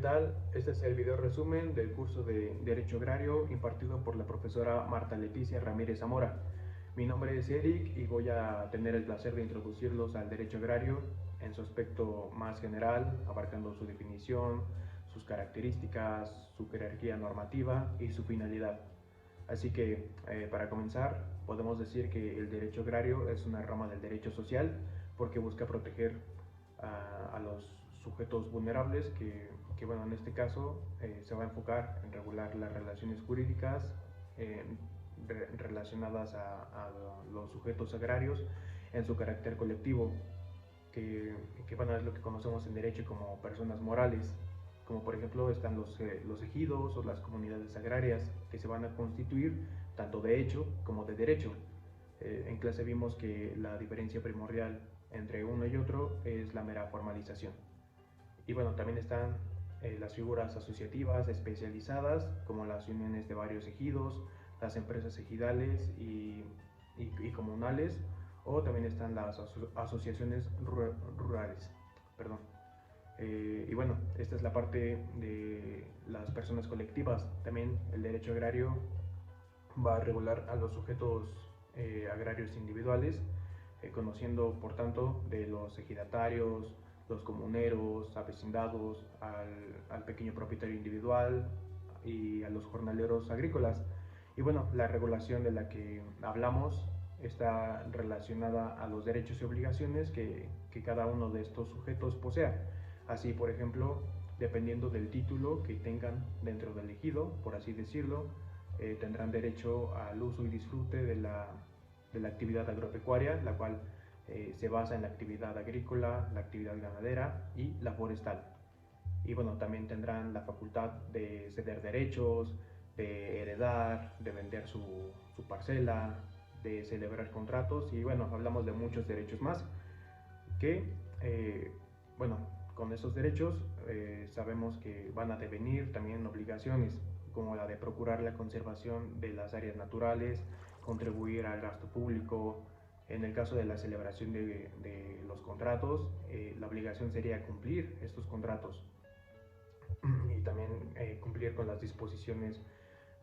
tal? Este es el video resumen del curso de Derecho Agrario impartido por la profesora Marta Leticia Ramírez Zamora. Mi nombre es Eric y voy a tener el placer de introducirlos al Derecho Agrario en su aspecto más general, abarcando su definición, sus características, su jerarquía normativa y su finalidad. Así que, para comenzar, podemos decir que el Derecho Agrario es una rama del derecho social porque busca proteger a los sujetos vulnerables bueno, en este caso se va a enfocar en regular las relaciones jurídicas relacionadas a los sujetos agrarios en su carácter colectivo, que bueno, es lo que conocemos en derecho como personas morales, como por ejemplo están los ejidos o las comunidades agrarias que se van a constituir tanto de hecho como de derecho. En clase vimos que la diferencia primordial entre uno y otro es la mera formalización. Y bueno, también están las figuras asociativas especializadas, como las uniones de varios ejidos, las empresas ejidales y comunales, o también están las asociaciones rurales. Perdón. Y bueno, esta es la parte de las personas colectivas. También el derecho agrario va a regular a los sujetos agrarios individuales, conociendo por tanto de los ejidatarios, los comuneros, avecindados, al pequeño propietario individual y a los jornaleros agrícolas. Y bueno, la regulación de la que hablamos está relacionada a los derechos y obligaciones que cada uno de estos sujetos posea. Así, por ejemplo, dependiendo del título que tengan dentro del ejido, por así decirlo, tendrán derecho al uso y disfrute de la actividad agropecuaria, la cual se basa en la actividad agrícola, la actividad ganadera y la forestal. Y bueno, también tendrán la facultad de ceder derechos, de heredar, de vender su parcela, de celebrar contratos y bueno, hablamos de muchos derechos más que, bueno, con esos derechos sabemos que van a devenir también obligaciones, como la de procurar la conservación de las áreas naturales, contribuir al gasto público. En el caso de la celebración de los contratos, la obligación sería cumplir estos contratos y también cumplir con las disposiciones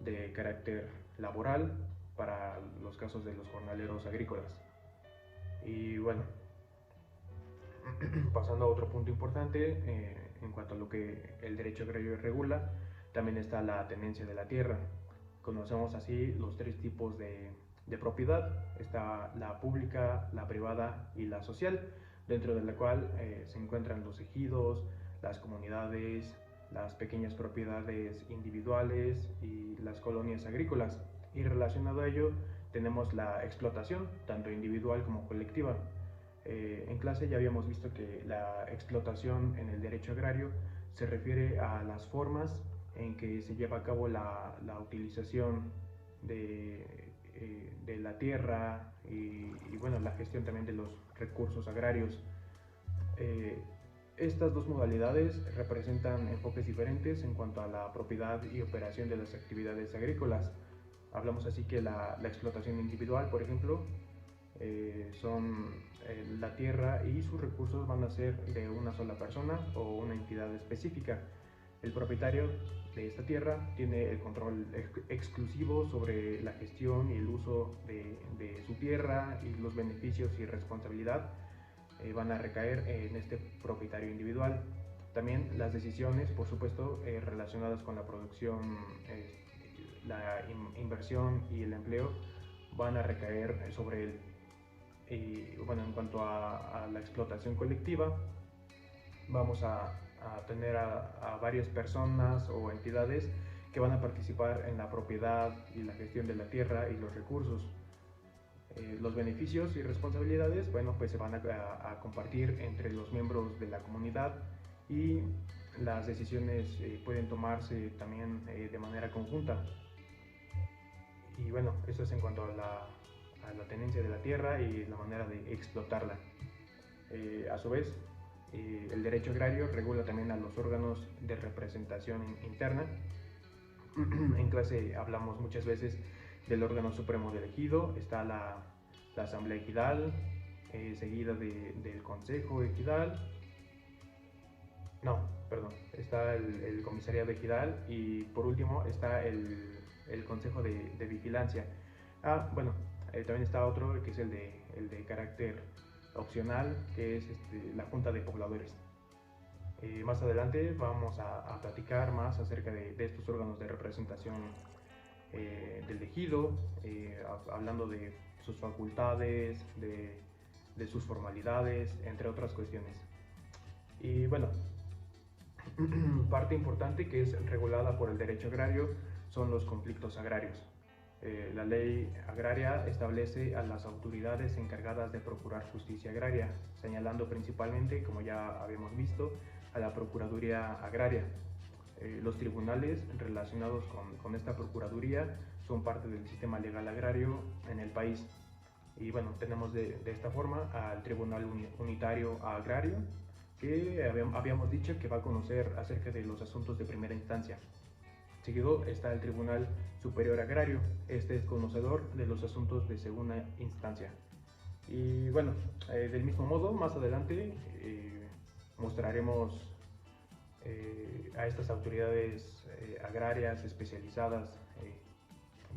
de carácter laboral para los casos de los jornaleros agrícolas. Y bueno, pasando a otro punto importante, en cuanto a lo que el derecho agrario regula, también está la tenencia de la tierra. Conocemos así los tres tipos de propiedad. Está la pública, la privada y la social, dentro de la cual se encuentran los ejidos, las comunidades, las pequeñas propiedades individuales y las colonias agrícolas. Y relacionado a ello tenemos la explotación, tanto individual como colectiva. En clase ya habíamos visto que la explotación en el derecho agrario se refiere a las formas en que se lleva a cabo la utilización de la tierra y bueno, la gestión también de los recursos agrarios. Estas dos modalidades representan enfoques diferentes en cuanto a la propiedad y operación de las actividades agrícolas. Hablamos así que la explotación individual, por ejemplo, la tierra y sus recursos van a ser de una sola persona o una entidad específica. El propietario de esta tierra tiene el control exclusivo sobre la gestión y el uso de su tierra, y los beneficios y responsabilidad van a recaer en este propietario individual. También las decisiones, por supuesto, relacionadas con la producción, la inversión y el empleo van a recaer sobre él. Y bueno, en cuanto a la explotación colectiva, vamos a tener a varias personas o entidades que van a participar en la propiedad y la gestión de la tierra y los recursos. Los beneficios y responsabilidades, bueno, pues se van a compartir entre los miembros de la comunidad, y las decisiones pueden tomarse también de manera conjunta. Y bueno, eso es en cuanto a la tenencia de la tierra y la manera de explotarla. A su vez, el derecho agrario regula también a los órganos de representación interna. En clase hablamos muchas veces del órgano supremo del ejido. Está la asamblea ejidal, seguida del consejo ejidal, No, perdón, está el comisariado ejidal y por último está el consejo de vigilancia. Bueno, también está otro que es el de carácter opcional, que es la junta de pobladores. Más adelante vamos a platicar más acerca de estos órganos de representación del ejido, hablando de sus facultades, de sus formalidades, entre otras cuestiones. Y bueno, parte importante que es regulada por el derecho agrario son los conflictos agrarios. La ley agraria establece a las autoridades encargadas de procurar justicia agraria, señalando principalmente, como ya habíamos visto, a la Procuraduría Agraria. Los tribunales relacionados con esta Procuraduría son parte del sistema legal agrario en el país. Y bueno, tenemos de esta forma al Tribunal Unitario Agrario, que habíamos dicho que va a conocer acerca de los asuntos de primera instancia. Seguido está el Tribunal Superior Agrario, este es conocedor de los asuntos de segunda instancia. Y bueno, del mismo modo, más adelante mostraremos a estas autoridades agrarias especializadas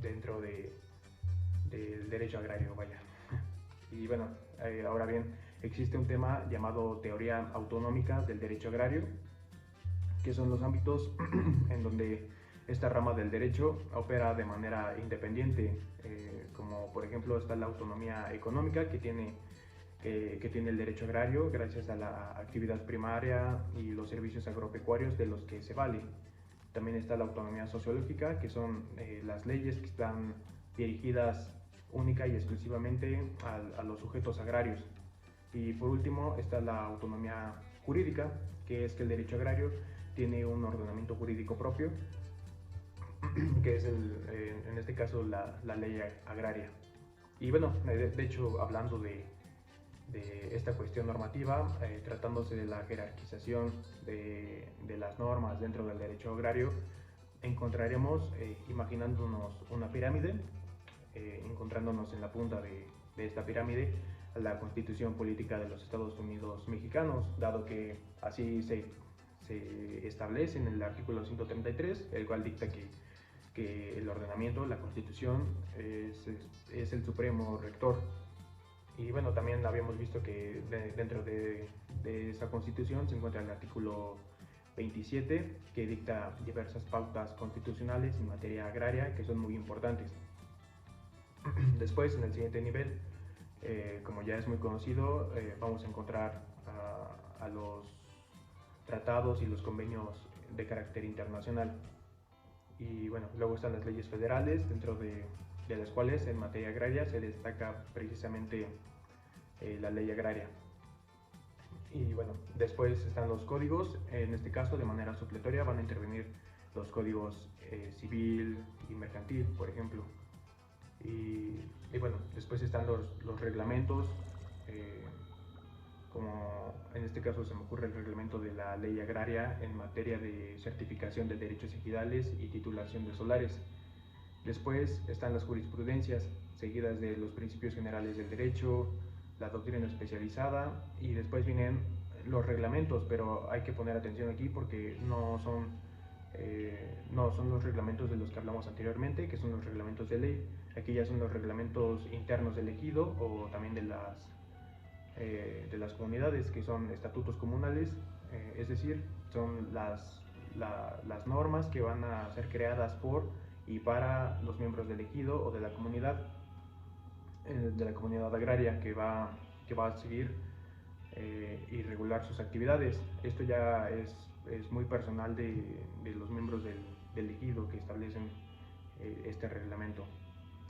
dentro del derecho agrario, vaya. Y bueno, ahora bien, existe un tema llamado teoría autonómica del derecho agrario, que son los ámbitos en donde esta rama del derecho opera de manera independiente, como por ejemplo está la autonomía económica que tiene el derecho agrario gracias a la actividad primaria y los servicios agropecuarios de los que se vale. También está la autonomía sociológica, que son las leyes que están dirigidas única y exclusivamente a los sujetos agrarios. Y por último está la autonomía jurídica, que es que el derecho agrario tiene un ordenamiento jurídico propio, que es en este caso la ley agraria. Y bueno, de hecho, hablando de esta cuestión normativa, tratándose de la jerarquización de las normas dentro del derecho agrario, encontraremos, imaginándonos una pirámide, encontrándonos en la punta de esta pirámide la Constitución Política de los Estados Unidos Mexicanos, dado que así se establece en el artículo 133, el cual dicta que el ordenamiento, la Constitución, es el supremo rector. Y bueno, también habíamos visto que dentro de esa Constitución se encuentra el artículo 27, que dicta diversas pautas constitucionales en materia agraria que son muy importantes. Después, en el siguiente nivel, como ya es muy conocido, vamos a encontrar a los tratados y los convenios de carácter internacional. Y bueno, luego están las leyes federales, dentro de las cuales en materia agraria se destaca precisamente la ley agraria. Y bueno, después están los códigos, en este caso de manera supletoria van a intervenir los códigos civil y mercantil, por ejemplo. Y bueno, después están los reglamentos, como en este caso se me ocurre el reglamento de la ley agraria en materia de certificación de derechos ejidales y titulación de solares. Después están las jurisprudencias, seguidas de los principios generales del derecho, la doctrina especializada, y después vienen los reglamentos, pero hay que poner atención aquí porque no son los reglamentos de los que hablamos anteriormente, que son los reglamentos de ley. Aquí ya son los reglamentos internos del ejido o también de las comunidades, que son estatutos comunales, es decir, son las normas que van a ser creadas por y para los miembros del ejido o de la comunidad agraria que va a seguir y regular sus actividades. Esto ya es muy personal de los miembros del ejido que establecen este reglamento.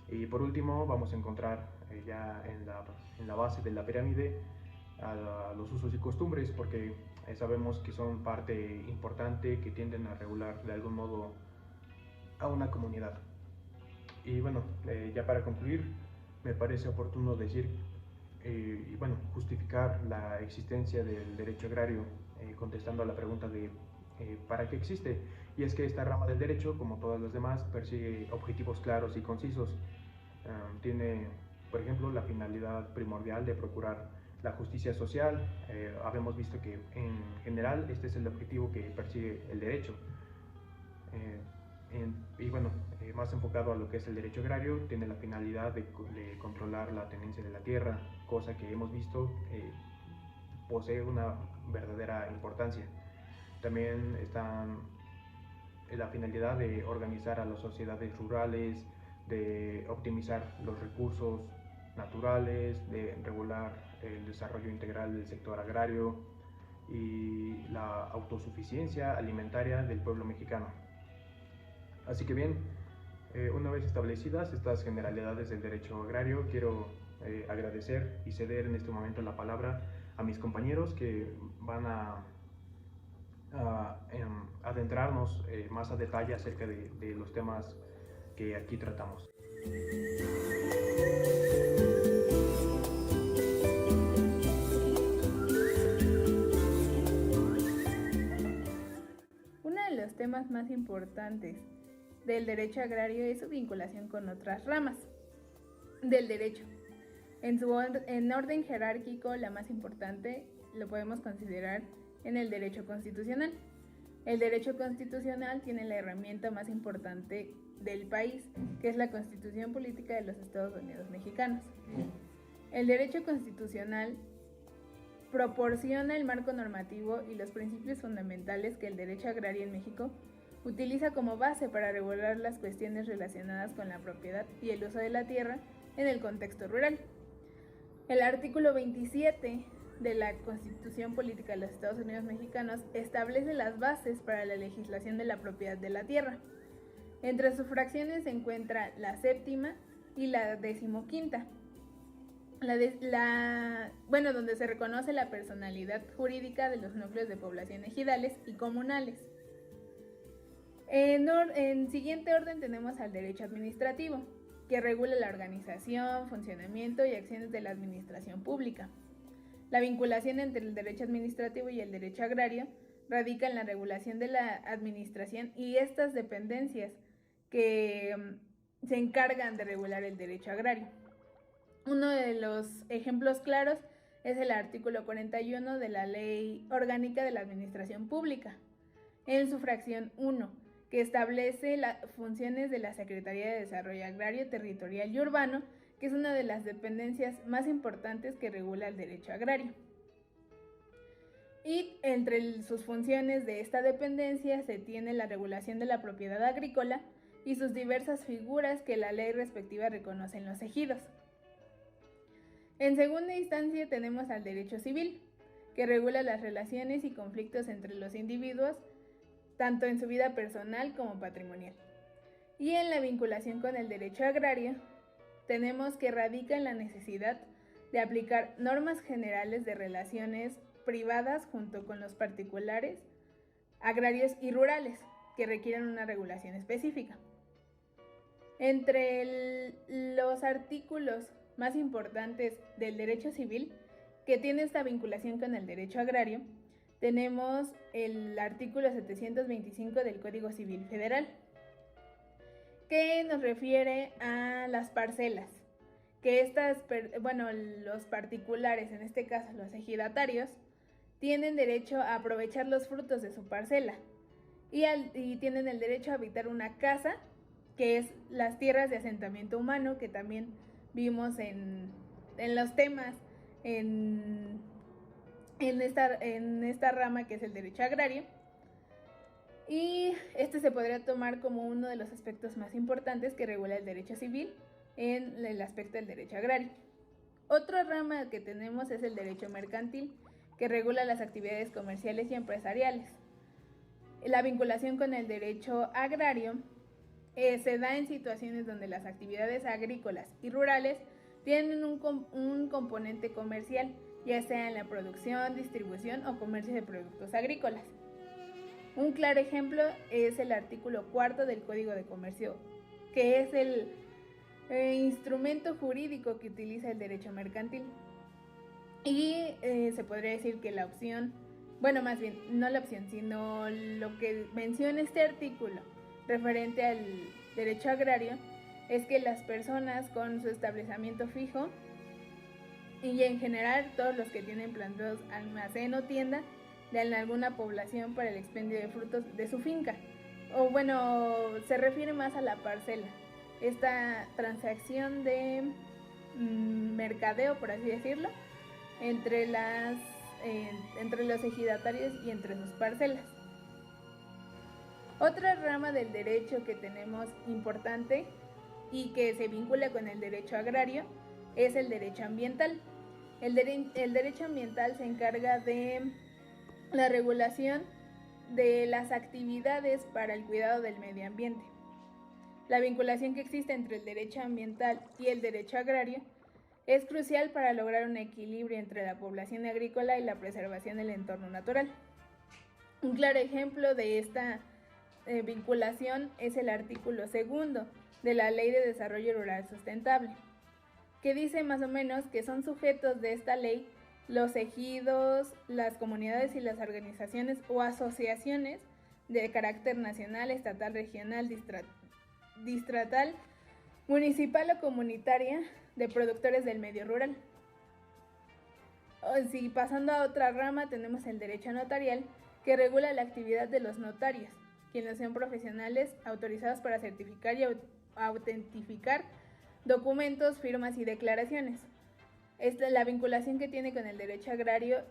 Y por último vamos a encontrar ya en la base de la pirámide a los usos y costumbres, porque sabemos que son parte importante que tienden a regular de algún modo a una comunidad. Y bueno, ya para concluir, me parece oportuno decir y bueno, justificar la existencia del derecho agrario contestando a la pregunta de ¿para qué existe? Y es que esta rama del derecho, como todas las demás, persigue objetivos claros y concisos. Tiene, por ejemplo, la finalidad primordial de procurar la justicia social. Habíamos visto que en general este es el objetivo que persigue el derecho. Y bueno, más enfocado a lo que es el derecho agrario, tiene la finalidad de controlar la tenencia de la tierra, cosa que hemos visto posee una verdadera importancia. También están la finalidad de organizar a las sociedades rurales, de optimizar los recursos naturales, de regular el desarrollo integral del sector agrario y la autosuficiencia alimentaria del pueblo mexicano. Así que bien, una vez establecidas estas generalidades del derecho agrario, quiero agradecer y ceder en este momento la palabra a mis compañeros que van a adentrarnos más a detalle acerca de los temas que aquí tratamos. Uno de los temas más importantes del derecho agrario es su vinculación con otras ramas del derecho. En orden jerárquico, la más importante lo podemos considerar en el derecho constitucional. El derecho constitucional tiene la herramienta más importante del país, que es la Constitución Política de los Estados Unidos Mexicanos. El derecho constitucional proporciona el marco normativo y los principios fundamentales que el derecho agrario en México utiliza como base para regular las cuestiones relacionadas con la propiedad y el uso de la tierra en el contexto rural. El artículo 27 de la Constitución Política de los Estados Unidos Mexicanos establece las bases para la legislación de la propiedad de la tierra. Entre sus fracciones se encuentra la séptima y la 15ª, donde se reconoce la personalidad jurídica de los núcleos de población ejidales y comunales. En siguiente orden tenemos al derecho administrativo, que regula la organización, funcionamiento y acciones de la administración pública. La vinculación entre el derecho administrativo y el derecho agrario radica en la regulación de la administración y estas dependencias que se encargan de regular el derecho agrario. Uno de los ejemplos claros es el artículo 41 de la Ley Orgánica de la Administración Pública, en su fracción 1, que establece las funciones de la Secretaría de Desarrollo Agrario, Territorial y Urbano, que es una de las dependencias más importantes que regula el derecho agrario. Y entre sus funciones de esta dependencia se tiene la regulación de la propiedad agrícola y sus diversas figuras que la ley respectiva reconoce en los ejidos. En segunda instancia tenemos al derecho civil, que regula las relaciones y conflictos entre los individuos, tanto en su vida personal como patrimonial. Y en la vinculación con el derecho agrario, tenemos que radica en la necesidad de aplicar normas generales de relaciones privadas junto con los particulares, agrarios y rurales, que requieren una regulación específica. Entre los artículos más importantes del derecho civil, que tiene esta vinculación con el derecho agrario, tenemos el artículo 725 del Código Civil Federal, que nos refiere a las parcelas, que los particulares, en este caso los ejidatarios, tienen derecho a aprovechar los frutos de su parcela y tienen el derecho a habitar una casa, que es las tierras de asentamiento humano, que también vimos en los temas en esta rama que es el derecho agrario, y este se podría tomar como uno de los aspectos más importantes que regula el derecho civil en el aspecto del derecho agrario. Otra rama que tenemos es el derecho mercantil, que regula las actividades comerciales y empresariales. La vinculación con el derecho agrario se da en situaciones donde las actividades agrícolas y rurales tienen un componente comercial, ya sea en la producción, distribución o comercio de productos agrícolas. Un claro ejemplo es el artículo 4 del Código de Comercio, que es el instrumento jurídico que utiliza el derecho mercantil. Y se podría decir que la opción, más bien, no la opción, sino lo que menciona este artículo referente al derecho agrario, es que las personas con su establecimiento fijo y en general todos los que tienen plantados almacén o tienda de alguna población para el expendio de frutos de su finca. O bueno, se refiere más a la parcela. Esta transacción de mercadeo, por así decirlo, entre los ejidatarios y entre sus parcelas. Otra rama del derecho que tenemos importante y que se vincula con el derecho agrario es el derecho ambiental. El derecho ambiental se encarga de la regulación de las actividades para el cuidado del medio ambiente. La vinculación que existe entre el derecho ambiental y el derecho agrario es crucial para lograr un equilibrio entre la población agrícola y la preservación del entorno natural. Un claro ejemplo de esta vinculación es el artículo 2 de la Ley de Desarrollo Rural Sustentable, que dice más o menos que son sujetos de esta ley los ejidos, las comunidades y las organizaciones o asociaciones de carácter nacional, estatal, regional, distrital, municipal o comunitaria de productores del medio rural. Si pasando a otra rama tenemos el derecho notarial, que regula la actividad de los notarios, quienes son profesionales autorizados para certificar y autentificar documentos, firmas y declaraciones. La vinculación que tiene con el derecho agrario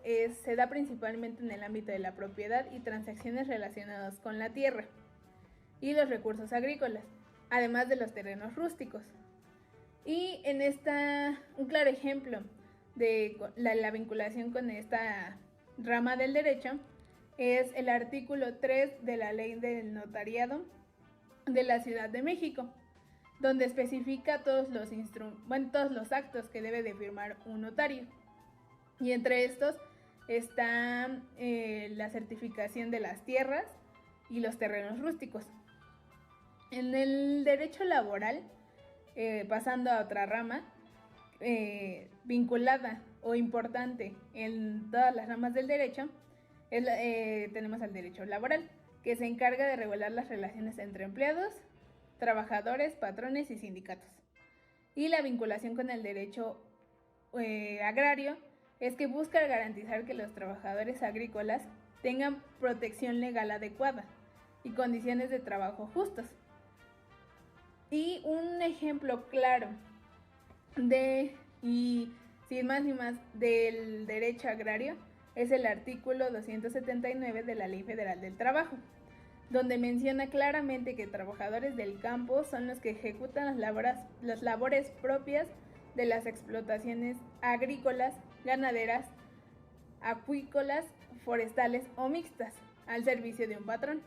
se da principalmente en el ámbito de la propiedad y transacciones relacionadas con la tierra y los recursos agrícolas, además de los terrenos rústicos. Y un claro ejemplo de la vinculación con esta rama del derecho es el artículo 3 de la Ley del Notariado de la Ciudad de México, donde especifica todos los actos que debe de firmar un notario. Y entre estos está la certificación de las tierras y los terrenos rústicos. En el derecho laboral, pasando a otra rama, vinculada o importante en todas las ramas del derecho, tenemos al derecho laboral, que se encarga de regular las relaciones entre empleados, trabajadores, patrones y sindicatos. Y la vinculación con el derecho agrario es que busca garantizar que los trabajadores agrícolas tengan protección legal adecuada y condiciones de trabajo justas. Y un ejemplo claro y sin más ni más del derecho agrario es el artículo 279 de la Ley Federal del Trabajo, donde menciona claramente que trabajadores del campo son los que ejecutan las labores propias de las explotaciones agrícolas, ganaderas, acuícolas, forestales o mixtas, al servicio de un patrón.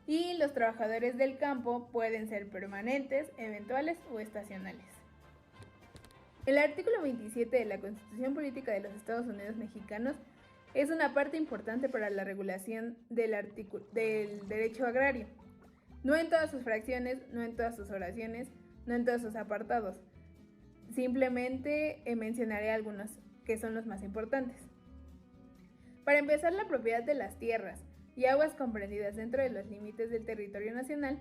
Y los trabajadores del campo pueden ser permanentes, eventuales o estacionales. El artículo 27 de la Constitución Política de los Estados Unidos Mexicanos es una parte importante para la regulación del derecho agrario. No en todas sus fracciones, no en todas sus oraciones, no en todos sus apartados. Simplemente mencionaré algunos que son los más importantes. Para empezar, la propiedad de las tierras y aguas comprendidas dentro de los límites del territorio nacional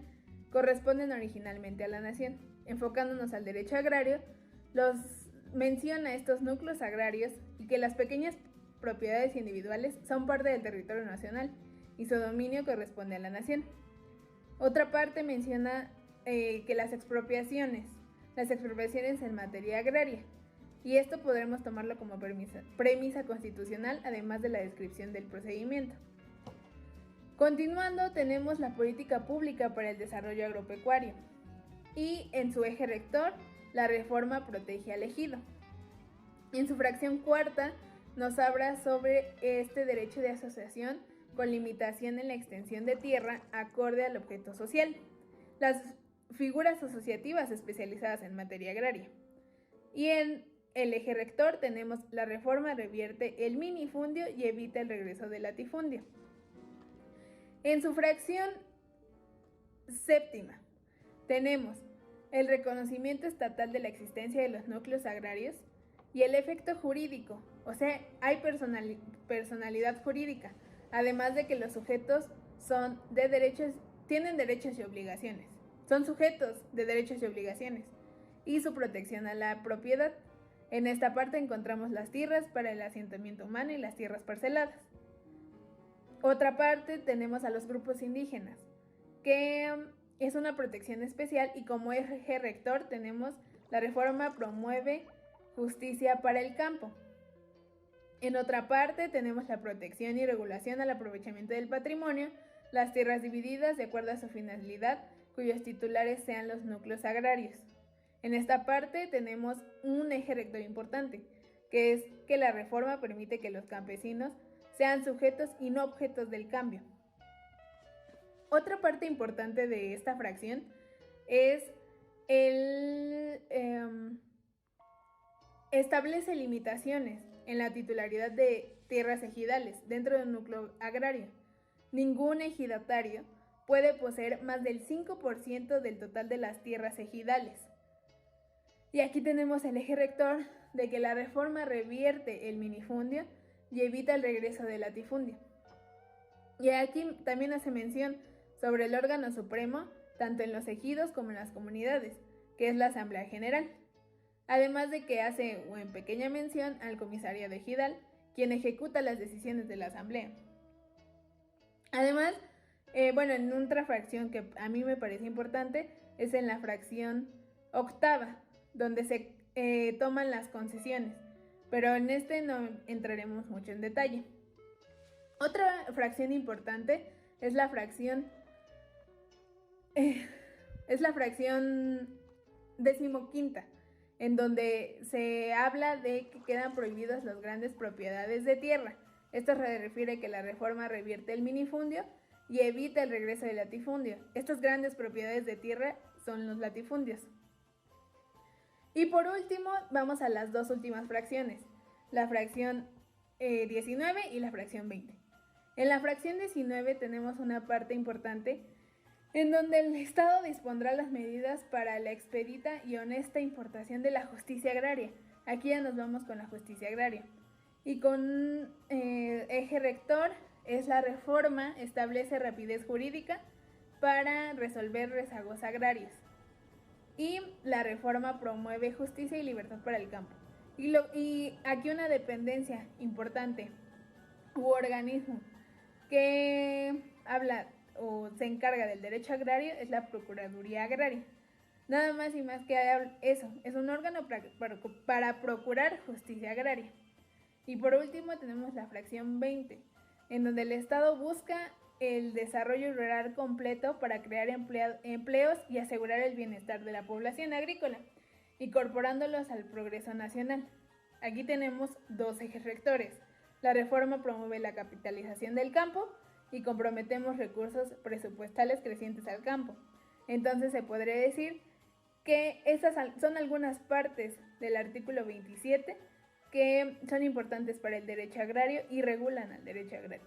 corresponden originalmente a la nación. Enfocándonos al derecho agrario, menciona estos núcleos agrarios y que las pequeñas propiedades individuales son parte del territorio nacional y su dominio corresponde a la nación. Otra parte menciona que las expropiaciones en materia agraria, y esto podremos tomarlo como premisa constitucional, además de la descripción del procedimiento. Continuando, tenemos la política pública para el desarrollo agropecuario, y en su eje rector, la reforma protege al ejido. En su fracción cuarta, nos habla sobre este derecho de asociación con limitación en la extensión de tierra acorde al objeto social, las figuras asociativas especializadas en materia agraria. Y en el eje rector tenemos la reforma revierte el minifundio y evita el regreso del latifundio. En su fracción séptima tenemos el reconocimiento estatal de la existencia de los núcleos agrarios y el efecto jurídico, o sea, hay personalidad jurídica, además de que los sujetos tienen derechos y obligaciones, son sujetos de derechos y obligaciones, y su protección a la propiedad. En esta parte encontramos las tierras para el asentamiento humano y las tierras parceladas. Otra parte tenemos a los grupos indígenas, que es una protección especial, y como eje rector tenemos la reforma promueve justicia para el campo. En otra parte tenemos la protección y regulación al aprovechamiento del patrimonio, las tierras divididas de acuerdo a su finalidad, cuyos titulares sean los núcleos agrarios. En esta parte tenemos un eje rector importante, que es que la reforma permite que los campesinos sean sujetos y no objetos del cambio. Otra parte importante de esta fracción es establece limitaciones en la titularidad de tierras ejidales dentro de un núcleo agrario. Ningún ejidatario puede poseer más del 5% del total de las tierras ejidales. Y aquí tenemos el eje rector de que la reforma revierte el minifundio y evita el regreso del latifundio. Y aquí también hace mención sobre el órgano supremo, tanto en los ejidos como en las comunidades, que es la Asamblea General. Además de que hace en pequeña mención al comisariado ejidal, quien ejecuta las decisiones de la Asamblea. Además, en otra fracción que a mí me parece importante es en la fracción octava, donde se toman las concesiones, pero en este no entraremos mucho en detalle. Otra fracción importante es la fracción decimoquinta, en donde se habla de que quedan prohibidas las grandes propiedades de tierra. Esto se refiere que la reforma revierte el minifundio y evita el regreso del latifundio. Estas grandes propiedades de tierra son los latifundios. Y por último, vamos a las dos últimas fracciones, la fracción 19 y la fracción 20. En la fracción 19 tenemos una parte importante en donde el Estado dispondrá las medidas para la expedita y honesta importación de la justicia agraria. Aquí ya nos vamos con la justicia agraria. Y con eje rector es la reforma, establece rapidez jurídica para resolver rezagos agrarios. Y la reforma promueve justicia y libertad para el campo. Y aquí una dependencia importante u organismo que habla o se encarga del derecho agrario es la Procuraduría Agraria. Nada más y más que eso, es un órgano para procurar justicia agraria. Y por último tenemos la fracción 20, en donde el Estado busca el desarrollo rural completo para crear empleos y asegurar el bienestar de la población agrícola, incorporándolos al progreso nacional. Aquí tenemos dos ejes rectores. La reforma promueve la capitalización del campo y comprometemos recursos presupuestales crecientes al campo. Entonces se podría decir que estas son algunas partes del artículo 27 que son importantes para el derecho agrario y regulan al derecho agrario.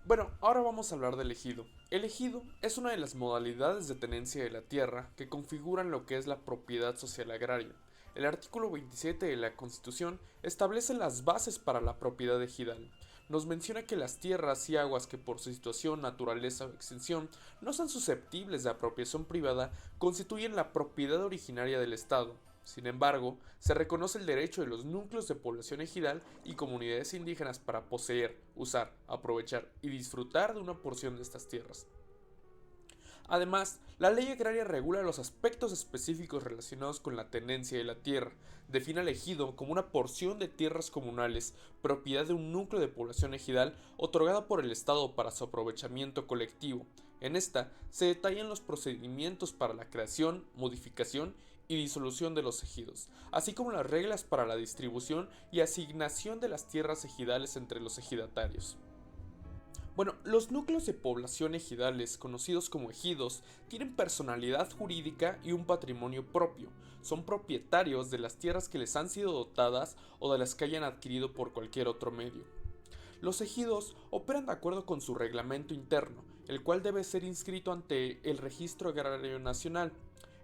Bueno, ahora vamos a hablar del ejido. El ejido es una de las modalidades de tenencia de la tierra que configuran lo que es la propiedad social agraria. El artículo 27 de la Constitución establece las bases para la propiedad ejidal. Nos menciona que las tierras y aguas que por su situación, naturaleza o extensión no son susceptibles de apropiación privada constituyen la propiedad originaria del Estado. Sin embargo, se reconoce el derecho de los núcleos de población ejidal y comunidades indígenas para poseer, usar, aprovechar y disfrutar de una porción de estas tierras. Además, la ley agraria regula los aspectos específicos relacionados con la tenencia de la tierra, define al ejido como una porción de tierras comunales, propiedad de un núcleo de población ejidal otorgada por el Estado para su aprovechamiento colectivo. En esta se detallan los procedimientos para la creación, modificación y disolución de los ejidos, así como las reglas para la distribución y asignación de las tierras ejidales entre los ejidatarios. Bueno, los núcleos de población ejidales, conocidos como ejidos, tienen personalidad jurídica y un patrimonio propio. Son propietarios de las tierras que les han sido dotadas o de las que hayan adquirido por cualquier otro medio. Los ejidos operan de acuerdo con su reglamento interno, el cual debe ser inscrito ante el Registro Agrario Nacional.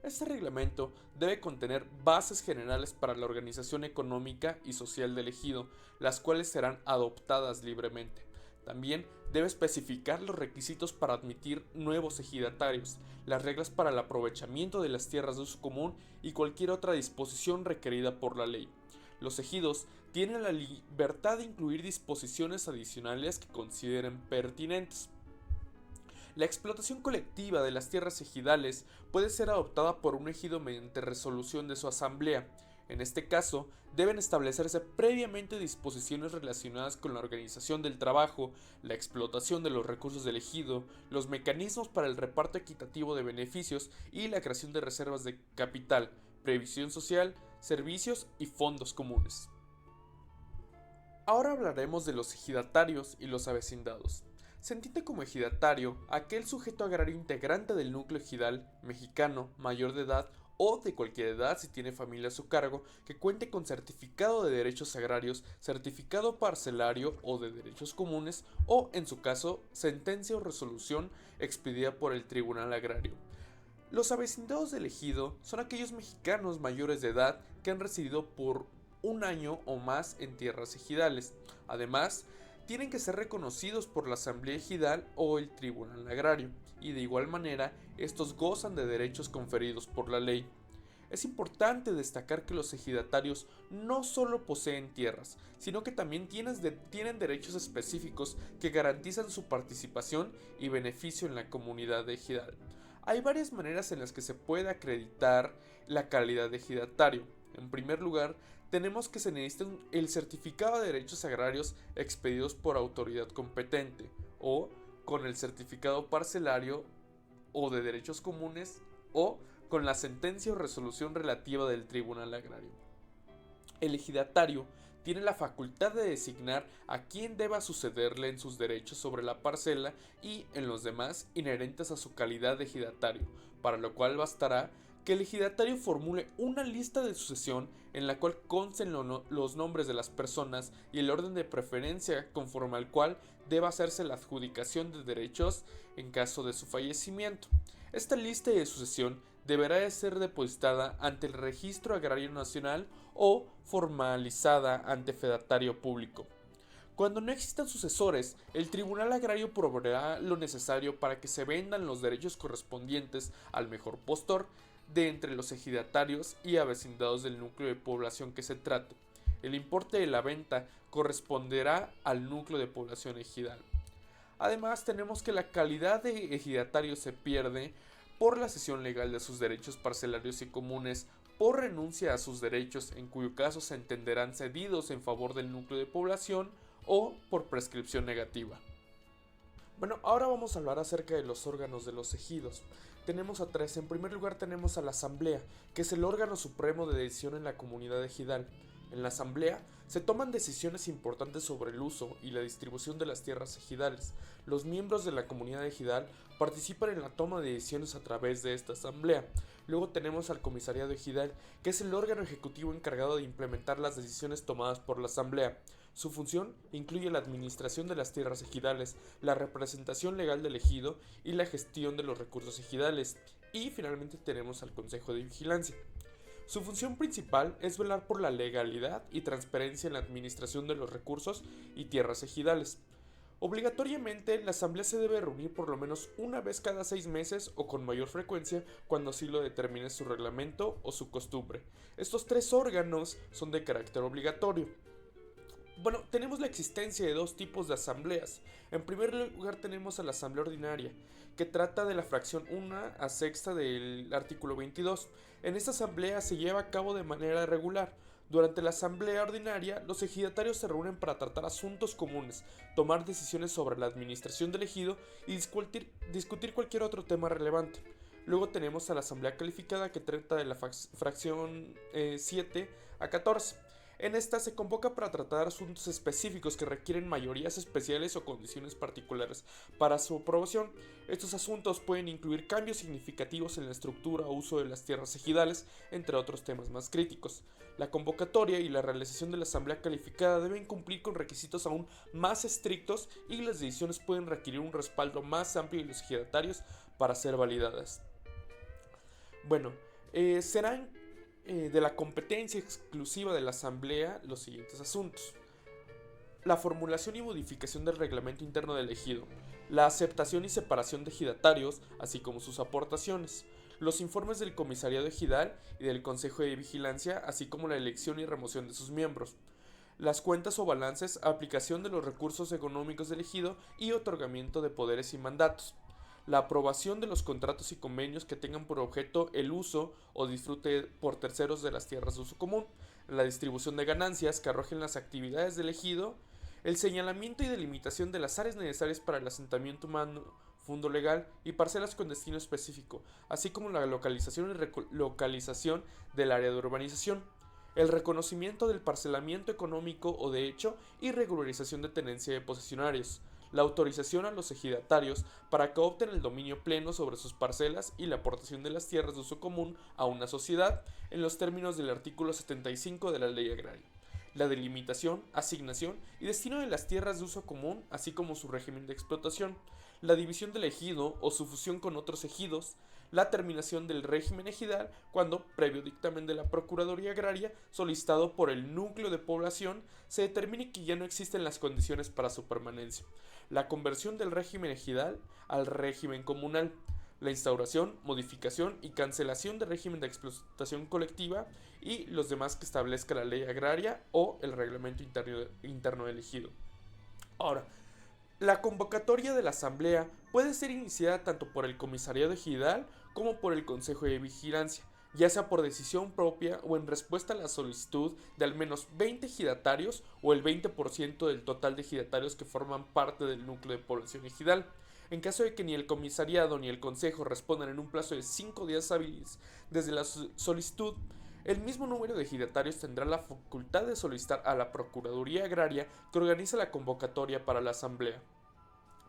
Este reglamento debe contener bases generales para la organización económica y social del ejido, las cuales serán adoptadas libremente. También debe especificar los requisitos para admitir nuevos ejidatarios, las reglas para el aprovechamiento de las tierras de uso común y cualquier otra disposición requerida por la ley. Los ejidos tienen la libertad de incluir disposiciones adicionales que consideren pertinentes. La explotación colectiva de las tierras ejidales puede ser adoptada por un ejido mediante resolución de su asamblea. En este caso, deben establecerse previamente disposiciones relacionadas con la organización del trabajo, la explotación de los recursos del ejido, los mecanismos para el reparto equitativo de beneficios y la creación de reservas de capital, previsión social, servicios y fondos comunes. Ahora hablaremos de los ejidatarios y los avecindados. Se entiende como ejidatario aquel sujeto agrario integrante del núcleo ejidal mexicano, mayor de edad o de cualquier edad si tiene familia a su cargo, que cuente con certificado de derechos agrarios, certificado parcelario o de derechos comunes o, en su caso, sentencia o resolución expedida por el Tribunal Agrario. Los avecindados del ejido son aquellos mexicanos mayores de edad que han residido por un año o más en tierras ejidales. Además, tienen que ser reconocidos por la Asamblea Ejidal o el Tribunal Agrario, y de igual manera, estos gozan de derechos conferidos por la ley. Es importante destacar que los ejidatarios no solo poseen tierras, sino que también tienen derechos específicos que garantizan su participación y beneficio en la comunidad ejidal. Hay varias maneras en las que se puede acreditar la calidad de ejidatario. En primer lugar, tenemos que se necesita el certificado de derechos agrarios expedidos por autoridad competente, o con el certificado parcelario o de derechos comunes, o con la sentencia o resolución relativa del Tribunal Agrario. El ejidatario tiene la facultad de designar a quién deba sucederle en sus derechos sobre la parcela y en los demás inherentes a su calidad de ejidatario, para lo cual bastará que el ejidatario formule una lista de sucesión en la cual consten los nombres de las personas y el orden de preferencia conforme al cual deba hacerse la adjudicación de derechos en caso de su fallecimiento. Esta lista de sucesión deberá de ser depositada ante el Registro Agrario Nacional o formalizada ante fedatario público. Cuando no existan sucesores, el Tribunal Agrario proveerá lo necesario para que se vendan los derechos correspondientes al mejor postor de entre los ejidatarios y avecindados del núcleo de población que se trate. El importe de la venta corresponderá al núcleo de población ejidal. Además, tenemos que la calidad de ejidatario se pierde por la cesión legal de sus derechos parcelarios y comunes, por renuncia a sus derechos, en cuyo caso se entenderán cedidos en favor del núcleo de población, o por prescripción negativa. Bueno, ahora vamos a hablar acerca de los órganos de los ejidos. Tenemos a tres. En primer lugar tenemos a la Asamblea, que es el órgano supremo de decisión en la comunidad ejidal. En la Asamblea se toman decisiones importantes sobre el uso y la distribución de las tierras ejidales. Los miembros de la comunidad ejidal participan en la toma de decisiones a través de esta Asamblea. Luego tenemos al Comisariado Ejidal, que es el órgano ejecutivo encargado de implementar las decisiones tomadas por la Asamblea. Su función incluye la administración de las tierras ejidales, la representación legal del ejido y la gestión de los recursos ejidales. Y finalmente tenemos al Consejo de Vigilancia. Su función principal es velar por la legalidad y transparencia en la administración de los recursos y tierras ejidales. Obligatoriamente, la Asamblea se debe reunir por lo menos una vez cada 6 meses o con mayor frecuencia cuando así lo determine su reglamento o su costumbre. Estos tres órganos son de carácter obligatorio. Bueno, tenemos la existencia de dos tipos de asambleas. En primer lugar tenemos a la asamblea ordinaria, que trata de la fracción 1 a 6 del artículo 22. En esta asamblea se lleva a cabo de manera regular. Durante la asamblea ordinaria, los ejidatarios se reúnen para tratar asuntos comunes, tomar decisiones sobre la administración del ejido y discutir cualquier otro tema relevante. Luego tenemos a la asamblea calificada, que trata de la fracción 7 a 14. En esta se convoca para tratar asuntos específicos que requieren mayorías especiales o condiciones particulares para su aprobación. Estos asuntos pueden incluir cambios significativos en la estructura o uso de las tierras ejidales, entre otros temas más críticos. La convocatoria y la realización de la asamblea calificada deben cumplir con requisitos aún más estrictos, y las decisiones pueden requerir un respaldo más amplio de los ejidatarios para ser validadas. Bueno, Serán de la competencia exclusiva de la Asamblea los siguientes asuntos: la formulación y modificación del reglamento interno del ejido, la aceptación y separación de ejidatarios, así como sus aportaciones, los informes del comisariado ejidal y del consejo de vigilancia, así como la elección y remoción de sus miembros, las cuentas o balances, aplicación de los recursos económicos del ejido y otorgamiento de poderes y mandatos, la aprobación de los contratos y convenios que tengan por objeto el uso o disfrute por terceros de las tierras de uso común, la distribución de ganancias que arrojen las actividades del ejido, el señalamiento y delimitación de las áreas necesarias para el asentamiento humano, fondo legal y parcelas con destino específico, así como la localización y relocalización del área de urbanización, el reconocimiento del parcelamiento económico o de hecho y regularización de tenencia de posesionarios, la autorización a los ejidatarios para que opten el dominio pleno sobre sus parcelas y la aportación de las tierras de uso común a una sociedad en los términos del artículo 75 de la Ley Agraria, la delimitación, asignación y destino de las tierras de uso común, así como su régimen de explotación, la división del ejido o su fusión con otros ejidos, la terminación del régimen ejidal cuando, previo dictamen de la Procuraduría Agraria solicitado por el núcleo de población, se determine que ya no existen las condiciones para su permanencia, la conversión del régimen ejidal al régimen comunal, la instauración, modificación y cancelación del régimen de explotación colectiva y los demás que establezca la ley agraria o el reglamento interno del ejido. Ahora, la convocatoria de la asamblea puede ser iniciada tanto por el comisariado ejidal como por el consejo de vigilancia, ya sea por decisión propia o en respuesta a la solicitud de al menos 20 ejidatarios o el 20% del total de ejidatarios que forman parte del núcleo de población ejidal. En caso de que ni el comisariado ni el consejo respondan en un plazo de 5 días hábiles desde la solicitud, el mismo número de ejidatarios tendrá la facultad de solicitar a la Procuraduría Agraria que organiza la convocatoria para la asamblea.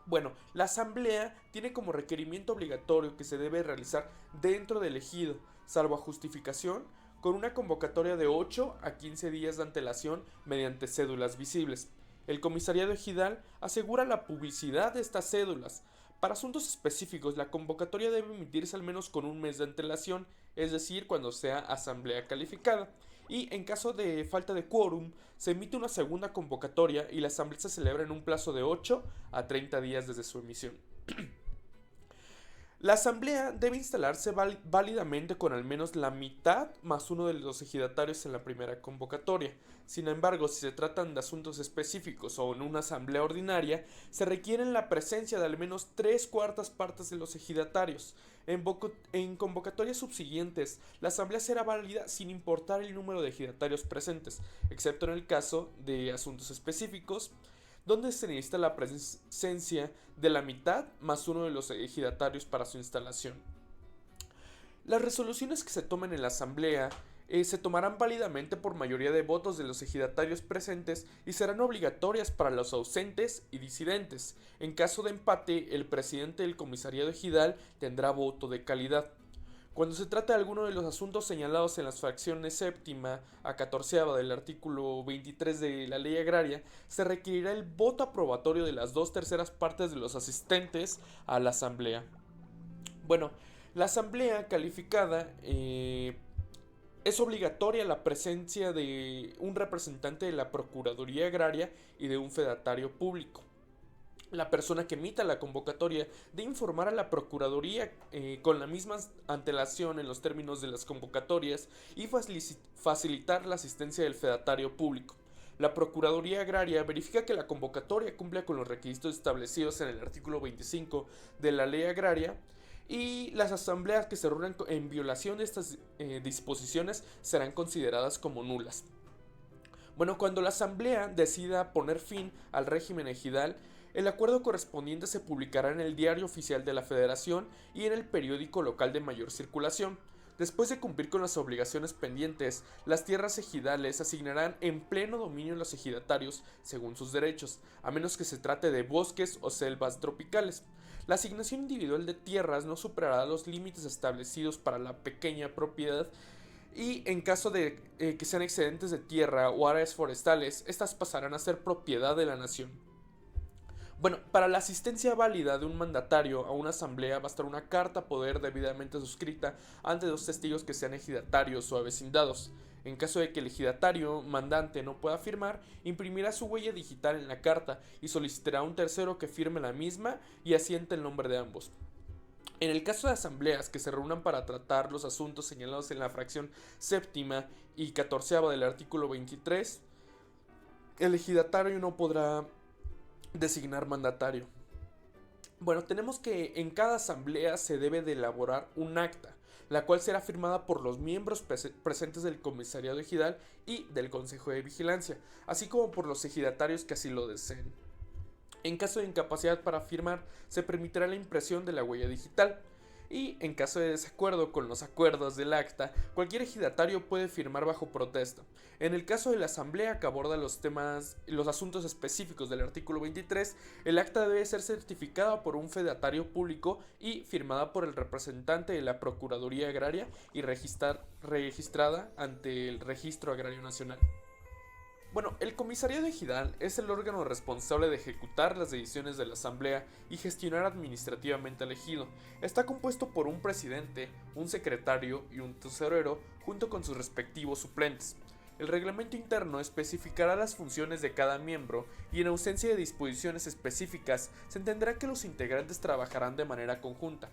Bueno, la asamblea tiene como requerimiento obligatorio que se debe realizar dentro del ejido, salvo a justificación, con una convocatoria de 8 a 15 días de antelación mediante cédulas visibles. El comisariado ejidal asegura la publicidad de estas cédulas. Para asuntos específicos, la convocatoria debe emitirse al menos con un mes de antelación, es decir, cuando sea asamblea calificada. Y en caso de falta de quórum, se emite una segunda convocatoria y la asamblea se celebra en un plazo de 8 a 30 días desde su emisión. La asamblea debe instalarse válidamente con al menos la mitad más uno de los ejidatarios en la primera convocatoria. Sin embargo, si se tratan de asuntos específicos o en una asamblea ordinaria, se requiere la presencia de al menos 3/4 partes de los ejidatarios. En convocatorias subsiguientes, la asamblea será válida sin importar el número de ejidatarios presentes, excepto en el caso de asuntos específicos, donde se necesita la presencia de la mitad más uno de los ejidatarios para su instalación. Las resoluciones que se tomen en la asamblea se tomarán válidamente por mayoría de votos de los ejidatarios presentes y serán obligatorias para los ausentes y disidentes. En caso de empate, el presidente del comisariado ejidal tendrá voto de calidad. Cuando se trata de alguno de los asuntos señalados en las fracciones séptima a 14ª del artículo 23 de la Ley Agraria, se requerirá el voto aprobatorio de las 2/3 partes de los asistentes a la asamblea. Bueno, la asamblea calificada es obligatoria la presencia de un representante de la Procuraduría Agraria y de un fedatario público. La persona que emita la convocatoria debe informar a la Procuraduría con la misma antelación en los términos de las convocatorias y facilitar la asistencia del fedatario público. La Procuraduría Agraria verifica que la convocatoria cumpla con los requisitos establecidos en el artículo 25 de la Ley Agraria y las asambleas que se reúnan en violación de estas disposiciones serán consideradas como nulas. Bueno, cuando la asamblea decida poner fin al régimen ejidal, el acuerdo correspondiente se publicará en el Diario Oficial de la Federación y en el periódico local de mayor circulación. Después de cumplir con las obligaciones pendientes, las tierras ejidales asignarán en pleno dominio a los ejidatarios según sus derechos, a menos que se trate de bosques o selvas tropicales. La asignación individual de tierras no superará los límites establecidos para la pequeña propiedad y en caso de que sean excedentes de tierra o áreas forestales, estas pasarán a ser propiedad de la nación. Bueno, para la asistencia válida de un mandatario a una asamblea bastará una carta poder debidamente suscrita ante dos testigos que sean ejidatarios o avecindados. En caso de que el ejidatario mandante no pueda firmar, imprimirá su huella digital en la carta y solicitará a un tercero que firme la misma y asiente el nombre de ambos. En el caso de asambleas que se reúnan para tratar los asuntos señalados en la fracción séptima y catorceava del artículo 23, el ejidatario no podrá designar mandatario. Bueno, tenemos que en cada asamblea se debe de elaborar un acta, la cual será firmada por los miembros presentes del comisariado ejidal y del consejo de vigilancia, así como por los ejidatarios que así lo deseen. En caso de incapacidad para firmar, se permitirá la impresión de la huella digital. Y en caso de desacuerdo con los acuerdos del acta, cualquier ejidatario puede firmar bajo protesta. En el caso de la asamblea que aborda los asuntos específicos del artículo 23, el acta debe ser certificada por un fedatario público y firmada por el representante de la Procuraduría Agraria y registrada ante el Registro Agrario Nacional. Bueno, el comisariado ejidal es el órgano responsable de ejecutar las decisiones de la asamblea y gestionar administrativamente al ejido. Está compuesto por un presidente, un secretario y un tesorero, junto con sus respectivos suplentes. El reglamento interno especificará las funciones de cada miembro y en ausencia de disposiciones específicas se entenderá que los integrantes trabajarán de manera conjunta.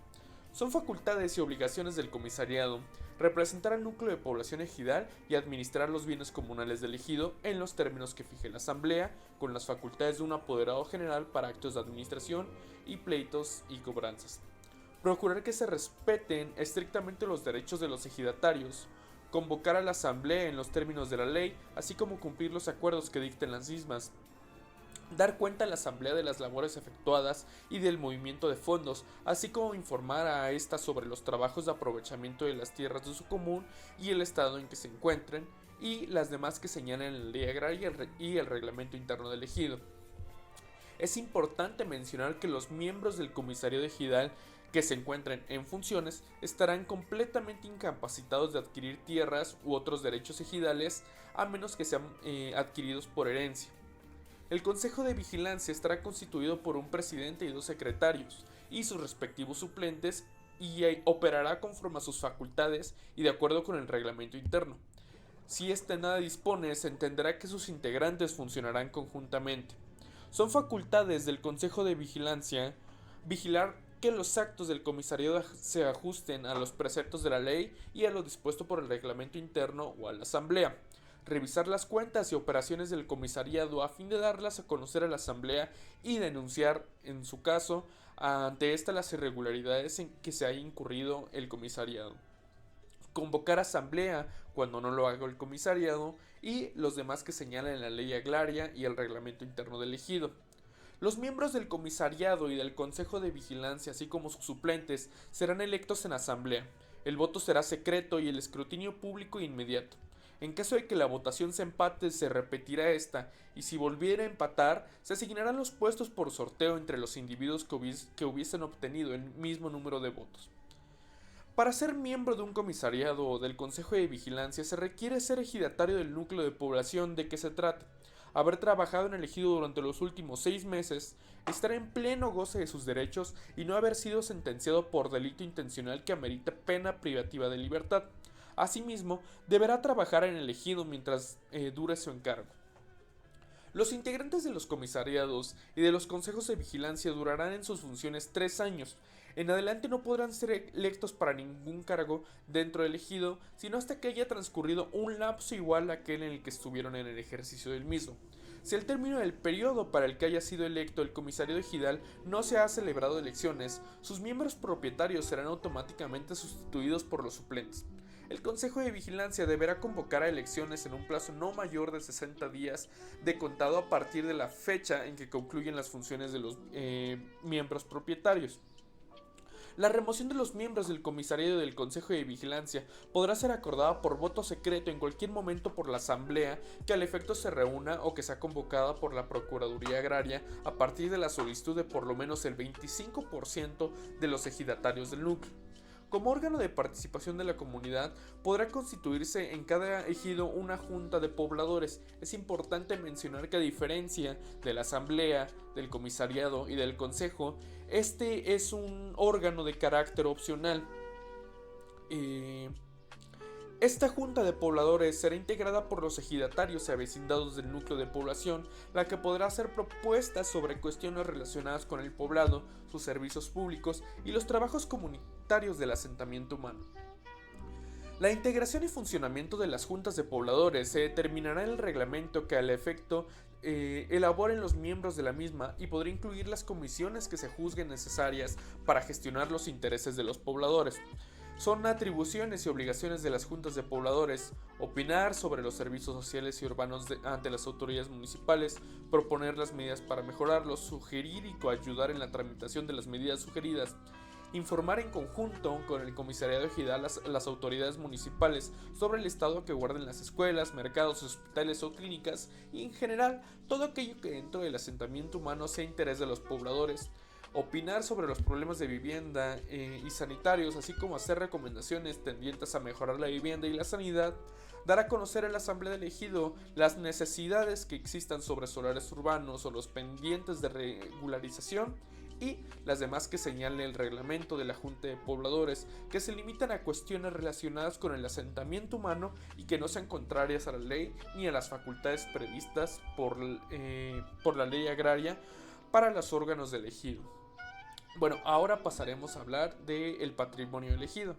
Son facultades y obligaciones del comisariado representar al núcleo de población ejidal y administrar los bienes comunales del ejido en los términos que fije la asamblea, con las facultades de un apoderado general para actos de administración y pleitos y cobranzas. Procurar que se respeten estrictamente los derechos de los ejidatarios, convocar a la asamblea en los términos de la ley, así como cumplir los acuerdos que dicten las mismas. Dar cuenta a la asamblea de las labores efectuadas y del movimiento de fondos, así como informar a ésta sobre los trabajos de aprovechamiento de las tierras de uso común y el estado en que se encuentren, y las demás que señalen la ley agraria y el reglamento interno del ejido. Es importante mencionar que los miembros del comisariado ejidal que se encuentren en funciones estarán completamente incapacitados de adquirir tierras u otros derechos ejidales a menos que sean adquiridos por herencia. El Consejo de Vigilancia estará constituido por un presidente y dos secretarios y sus respectivos suplentes y operará conforme a sus facultades y de acuerdo con el reglamento interno. Si éste nada dispone, se entenderá que sus integrantes funcionarán conjuntamente. Son facultades del Consejo de Vigilancia vigilar que los actos del comisariado se ajusten a los preceptos de la ley y a lo dispuesto por el reglamento interno o a la asamblea. Revisar las cuentas y operaciones del comisariado a fin de darlas a conocer a la asamblea y denunciar, en su caso, ante esta las irregularidades en que se haya incurrido el comisariado. Convocar asamblea cuando no lo haga el comisariado y los demás que señalen la ley agraria y el reglamento interno del ejido. Los miembros del comisariado y del Consejo de Vigilancia, así como sus suplentes, serán electos en asamblea. El voto será secreto y el escrutinio público e inmediato. En caso de que la votación se empate, se repetirá esta, y si volviera a empatar, se asignarán los puestos por sorteo entre los individuos que hubiesen obtenido el mismo número de votos. Para ser miembro de un comisariado o del Consejo de Vigilancia se requiere ser ejidatario del núcleo de población de que se trate, haber trabajado en el ejido durante los últimos 6 meses, estar en pleno goce de sus derechos y no haber sido sentenciado por delito intencional que amerite pena privativa de libertad. Asimismo, deberá trabajar en el ejido mientras dure su encargo. Los integrantes de los comisariados y de los consejos de vigilancia durarán en sus funciones 3 años. En adelante no podrán ser electos para ningún cargo dentro del ejido, sino hasta que haya transcurrido un lapso igual a aquel en el que estuvieron en el ejercicio del mismo. Si al término del periodo para el que haya sido electo el comisariado ejidal no se ha celebrado elecciones, sus miembros propietarios serán automáticamente sustituidos por los suplentes. El Consejo de Vigilancia deberá convocar a elecciones en un plazo no mayor de 60 días de contado a partir de la fecha en que concluyen las funciones de los miembros propietarios. La remoción de los miembros del comisariado y del Consejo de Vigilancia podrá ser acordada por voto secreto en cualquier momento por la asamblea que al efecto se reúna o que sea convocada por la Procuraduría Agraria a partir de la solicitud de por lo menos el 25% de los ejidatarios del núcleo. Como órgano de participación de la comunidad, podrá constituirse en cada ejido una junta de pobladores. Es importante mencionar que a diferencia de la asamblea, del comisariado y del consejo, este es un órgano de carácter opcional. Esta junta de pobladores será integrada por los ejidatarios y avecindados del núcleo de población, la que podrá hacer propuestas sobre cuestiones relacionadas con el poblado, sus servicios públicos y los trabajos comunitarios del asentamiento humano. La integración y funcionamiento de las juntas de pobladores se determinará en el reglamento que al efecto elaboren los miembros de la misma y podrá incluir las comisiones que se juzguen necesarias para gestionar los intereses de los pobladores. Son atribuciones y obligaciones de las juntas de pobladores: opinar sobre los servicios sociales y urbanos ante las autoridades municipales, proponer las medidas para mejorarlos, sugerir y coayudar en la tramitación de las medidas sugeridas, informar en conjunto con el comisariado ejidal las autoridades municipales sobre el estado que guarden las escuelas, mercados, hospitales o clínicas y en general todo aquello que dentro del asentamiento humano sea interés de los pobladores. Opinar sobre los problemas de vivienda y sanitarios, así como hacer recomendaciones tendientes a mejorar la vivienda y la sanidad. Dar a conocer a la asamblea del ejido las necesidades que existan sobre solares urbanos o los pendientes de regularización y las demás que señale el reglamento de la Junta de Pobladores, que se limitan a cuestiones relacionadas con el asentamiento humano y que no sean contrarias a la ley ni a las facultades previstas por la ley agraria para los órganos del ejido. Bueno, ahora pasaremos a hablar del patrimonio elegido.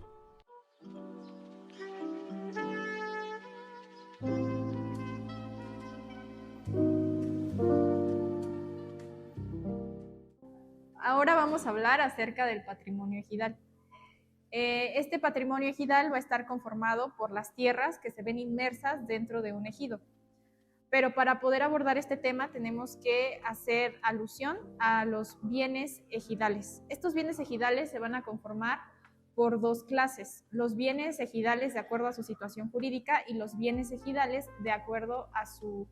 Ahora vamos a hablar acerca del patrimonio ejidal. Este patrimonio ejidal va a estar conformado por las tierras que se ven inmersas dentro de un ejido. Pero para poder abordar este tema tenemos que hacer alusión a los bienes ejidales. Estos bienes ejidales se van a conformar por dos clases: los bienes ejidales de acuerdo a su situación jurídica y los bienes ejidales de acuerdo a su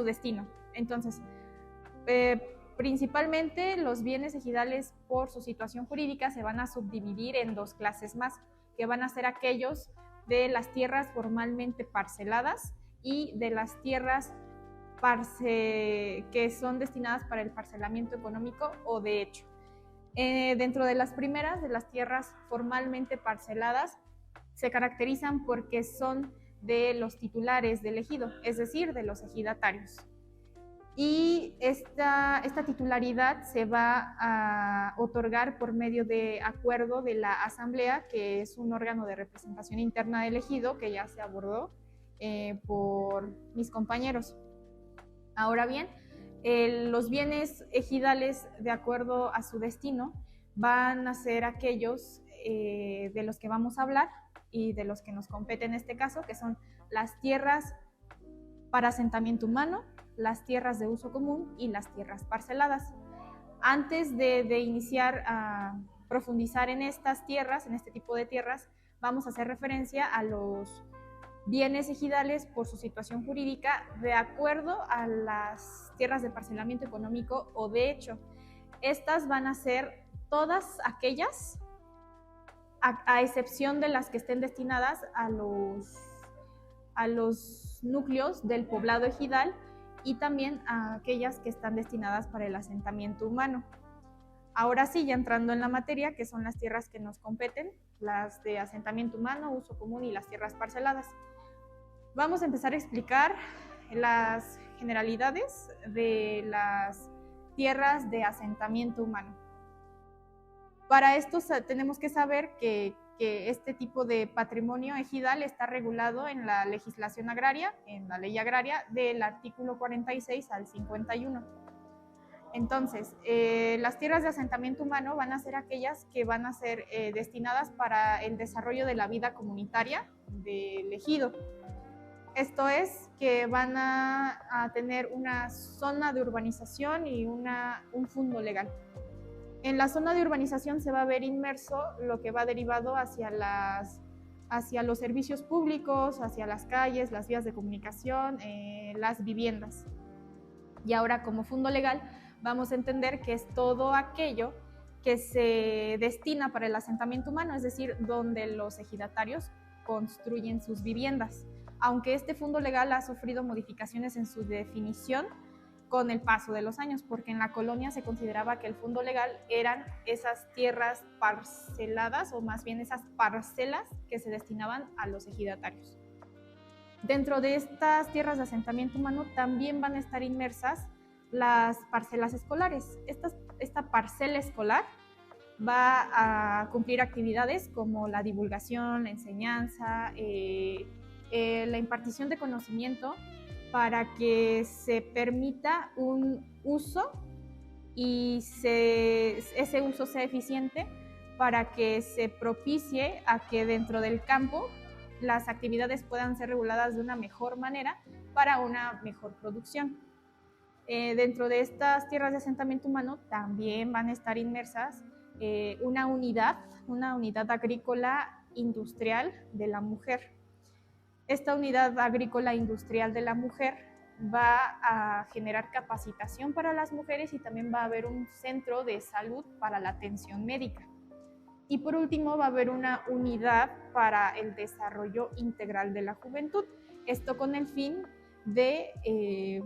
destino. Entonces, principalmente los bienes ejidales por su situación jurídica se van a subdividir en dos clases más, que van a ser aquellos de las tierras formalmente parceladas y de las tierras que son destinadas para el parcelamiento económico o de hecho. Dentro de las primeras, de las tierras formalmente parceladas, se caracterizan porque son de los titulares del ejido, es decir, de los ejidatarios. Y esta titularidad se va a otorgar por medio de acuerdo de la asamblea, que es un órgano de representación interna del ejido, que ya se abordó por mis compañeros. Ahora bien, los bienes ejidales de acuerdo a su destino van a ser aquellos de los que vamos a hablar y de los que nos compete en este caso, que son las tierras para asentamiento humano, las tierras de uso común y las tierras parceladas. Antes de iniciar a profundizar en estas tierras, en este tipo de tierras, vamos a hacer referencia a los bienes ejidales por su situación jurídica de acuerdo a las tierras de parcelamiento económico o de hecho. Estas van a ser todas aquellas, a excepción de las que estén destinadas a los núcleos del poblado ejidal y también a aquellas que están destinadas para el asentamiento humano. Ahora sí, ya entrando en la materia, que son las tierras que nos competen, las de asentamiento humano, uso común y las tierras parceladas. Vamos a empezar a explicar las generalidades de las tierras de asentamiento humano. Para esto tenemos que saber que este tipo de patrimonio ejidal está regulado en la legislación agraria, en la ley agraria, del artículo 46 al 51. Entonces, las tierras de asentamiento humano van a ser aquellas que van a ser destinadas para el desarrollo de la vida comunitaria del ejido. Esto es que van a tener una zona de urbanización y un fondo legal. En la zona de urbanización se va a ver inmerso lo que va derivado hacia los servicios públicos, hacia las calles, las vías de comunicación, las viviendas. Y ahora, como fondo legal, vamos a entender que es todo aquello que se destina para el asentamiento humano, es decir, donde los ejidatarios construyen sus viviendas, aunque este fondo legal ha sufrido modificaciones en su definición con el paso de los años, porque en la colonia se consideraba que el fondo legal eran esas tierras parceladas, o más bien esas parcelas que se destinaban a los ejidatarios. Dentro de estas tierras de asentamiento humano también van a estar inmersas las parcelas escolares. Esta parcela escolar va a cumplir actividades como la divulgación, la enseñanza, la impartición de conocimiento para que se permita un uso y ese uso sea eficiente, para que se propicie a que dentro del campo las actividades puedan ser reguladas de una mejor manera para una mejor producción. Dentro de estas tierras de asentamiento humano también van a estar inmersas una unidad agrícola industrial de la mujer. Esta unidad agrícola industrial de la mujer va a generar capacitación para las mujeres y también va a haber un centro de salud para la atención médica. Y por último va a haber una unidad para el desarrollo integral de la juventud. Esto con el fin de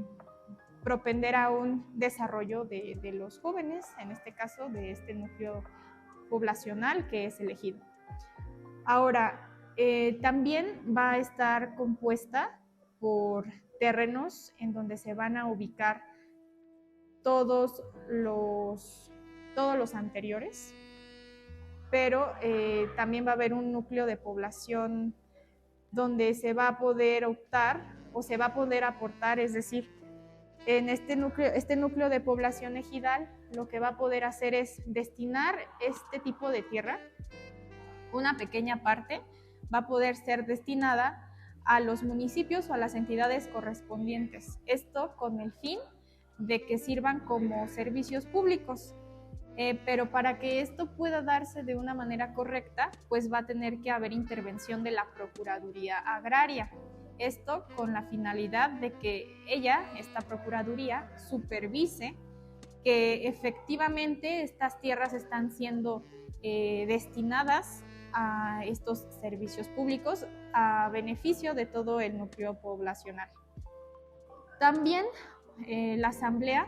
propender a un desarrollo de los jóvenes, en este caso de este núcleo poblacional que es el ejido. Ahora, también va a estar compuesta por terrenos en donde se van a ubicar todos los anteriores, pero también va a haber un núcleo de población donde se va a poder optar o se va a poder aportar, es decir, en este núcleo de población ejidal lo que va a poder hacer es destinar este tipo de tierra, una pequeña parte va a poder ser destinada a los municipios o a las entidades correspondientes. Esto con el fin de que sirvan como servicios públicos. Pero para que esto pueda darse de una manera correcta, pues va a tener que haber intervención de la Procuraduría Agraria. Esto con la finalidad de que esta Procuraduría, supervise que efectivamente estas tierras están siendo destinadas a estos servicios públicos a beneficio de todo el núcleo poblacional. También la asamblea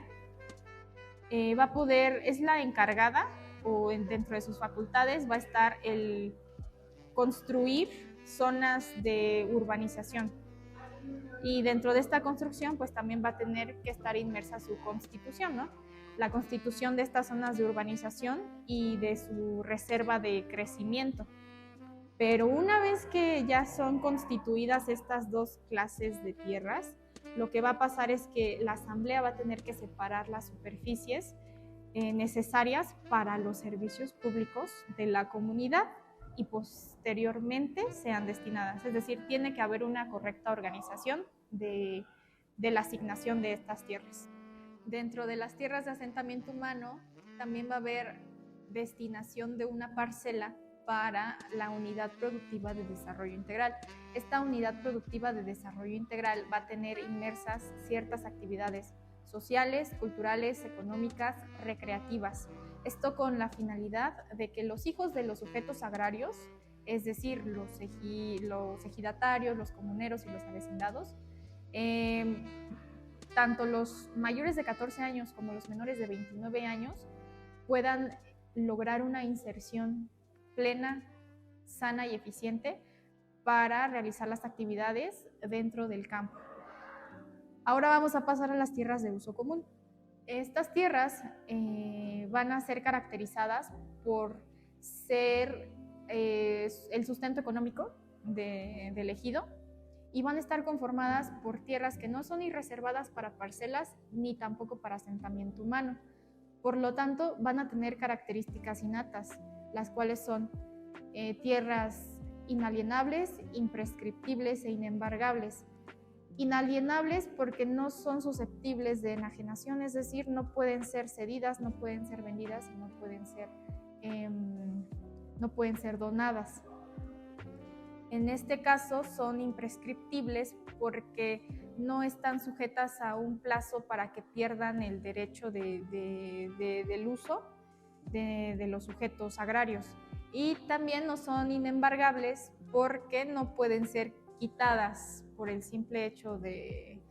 va a poder, es la encargada, o dentro de sus facultades va a estar el construir zonas de urbanización, y dentro de esta construcción pues también va a tener que estar inmersa su constitución, ¿no? La constitución de estas zonas de urbanización y de su reserva de crecimiento. Pero una vez que ya son constituidas estas dos clases de tierras, lo que va a pasar es que la asamblea va a tener que separar las superficies necesarias para los servicios públicos de la comunidad y posteriormente sean destinadas. Es decir, tiene que haber una correcta organización de la asignación de estas tierras. Dentro de las tierras de asentamiento humano también va a haber destinación de una parcela para la unidad productiva de desarrollo integral. Esta unidad productiva de desarrollo integral va a tener inmersas ciertas actividades sociales, culturales, económicas, recreativas. Esto con la finalidad de que los hijos de los sujetos agrarios, es decir, los ejidatarios, los comuneros y los avecindados, tanto los mayores de 14 años como los menores de 29 años, puedan lograr una inserción plena, sana y eficiente para realizar las actividades dentro del campo. Ahora vamos a pasar a las tierras de uso común. Estas tierras van a ser caracterizadas por ser el sustento económico del ejido, y van a estar conformadas por tierras que no son ni reservadas para parcelas ni tampoco para asentamiento humano. Por lo tanto, van a tener características innatas, las cuales son tierras inalienables, imprescriptibles e inembargables. Inalienables porque no son susceptibles de enajenación, es decir, no pueden ser cedidas, no pueden ser vendidas y no pueden ser donadas. En este caso son imprescriptibles porque no están sujetas a un plazo para que pierdan el derecho del uso, de los sujetos agrarios. Y también no son inembargables porque no pueden ser quitadas por el simple hecho de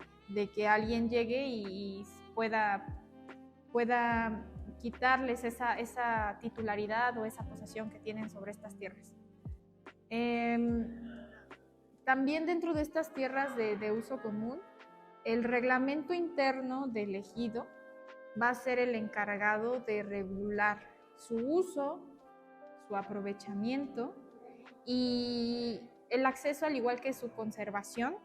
que alguien llegue y pueda quitarles esa titularidad o esa posesión que tienen sobre estas tierras. También dentro de estas tierras de uso común, el reglamento interno del ejido va a ser el encargado de regular su uso, su aprovechamiento y el acceso, al igual que su conservación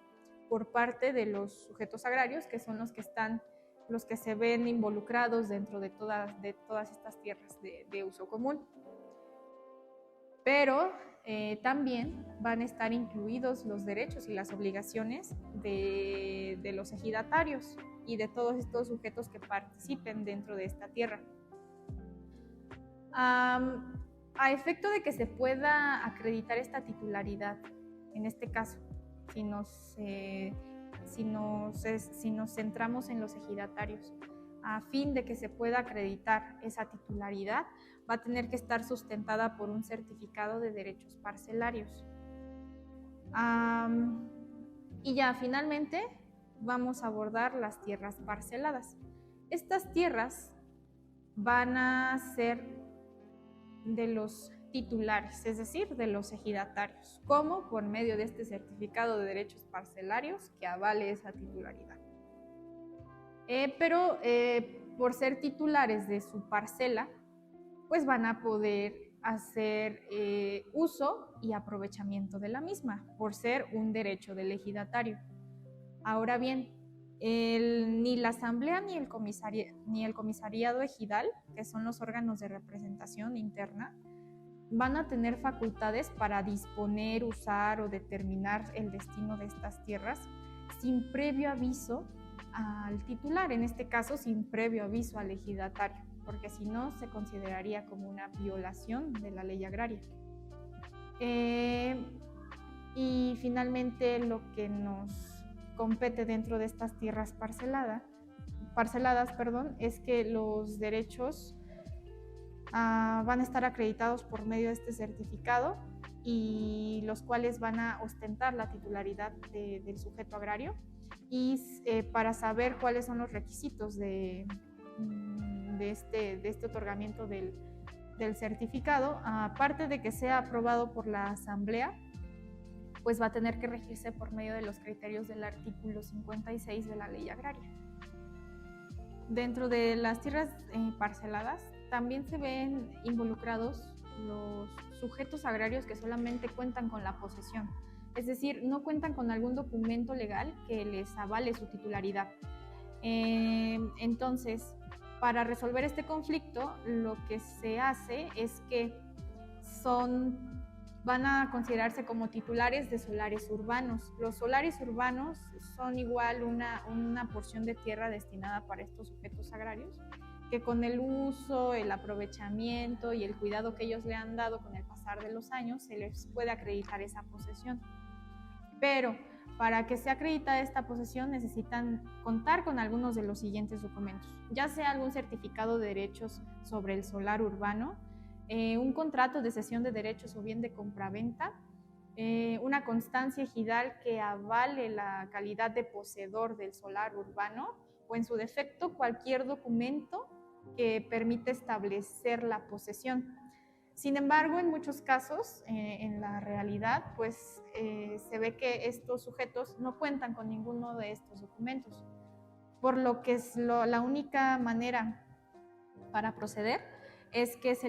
por parte de los sujetos agrarios, que son los que se ven involucrados dentro de todas estas tierras de uso común. Pero también van a estar incluidos los derechos y las obligaciones de los ejidatarios y de todos estos sujetos que participen dentro de esta tierra. A efecto de que se pueda acreditar esta titularidad, en este caso, si nos centramos en los ejidatarios, a fin de que se pueda acreditar esa titularidad, va a tener que estar sustentada por un certificado de derechos parcelarios. Y ya finalmente vamos a abordar las tierras parceladas. Estas tierras van a ser de los titulares, es decir, de los ejidatarios, como por medio de este certificado de derechos parcelarios que avale esa titularidad. Pero por ser titulares de su parcela, pues van a poder hacer uso y aprovechamiento de la misma, por ser un derecho del ejidatario. Ahora bien, ni la asamblea ni el comisariado ejidal, que son los órganos de representación interna, van a tener facultades para disponer, usar o determinar el destino de estas tierras sin previo aviso al titular, en este caso sin previo aviso al ejidatario, porque si no se consideraría como una violación de la ley agraria. Y finalmente lo que nos compete dentro de estas tierras parceladas, es que los derechos van a estar acreditados por medio de este certificado y los cuales van a ostentar la titularidad del sujeto agrario y para saber cuáles son los requisitos de este otorgamiento del certificado, aparte de que sea aprobado por la asamblea, pues va a tener que regirse por medio de los criterios del artículo 56 de la ley agraria. Dentro de las tierras parceladas también se ven involucrados los sujetos agrarios que solamente cuentan con la posesión, es decir, no cuentan con algún documento legal que les avale su titularidad. Entonces, para resolver este conflicto, lo que se hace es que van a considerarse como titulares de solares urbanos. Los solares urbanos son igual una porción de tierra destinada para estos sujetos agrarios, que con el uso, el aprovechamiento y el cuidado que ellos le han dado con el pasar de los años, se les puede acreditar esa posesión. Pero para que se acredite esta posesión necesitan contar con algunos de los siguientes documentos, ya sea algún certificado de derechos sobre el solar urbano, un contrato de cesión de derechos o bien de compraventa, una constancia ejidal que avale la calidad de poseedor del solar urbano o en su defecto cualquier documento que permita establecer la posesión. Sin embargo, en muchos casos, en la realidad, pues se ve que estos sujetos no cuentan con ninguno de estos documentos, por lo que la única manera para proceder es que se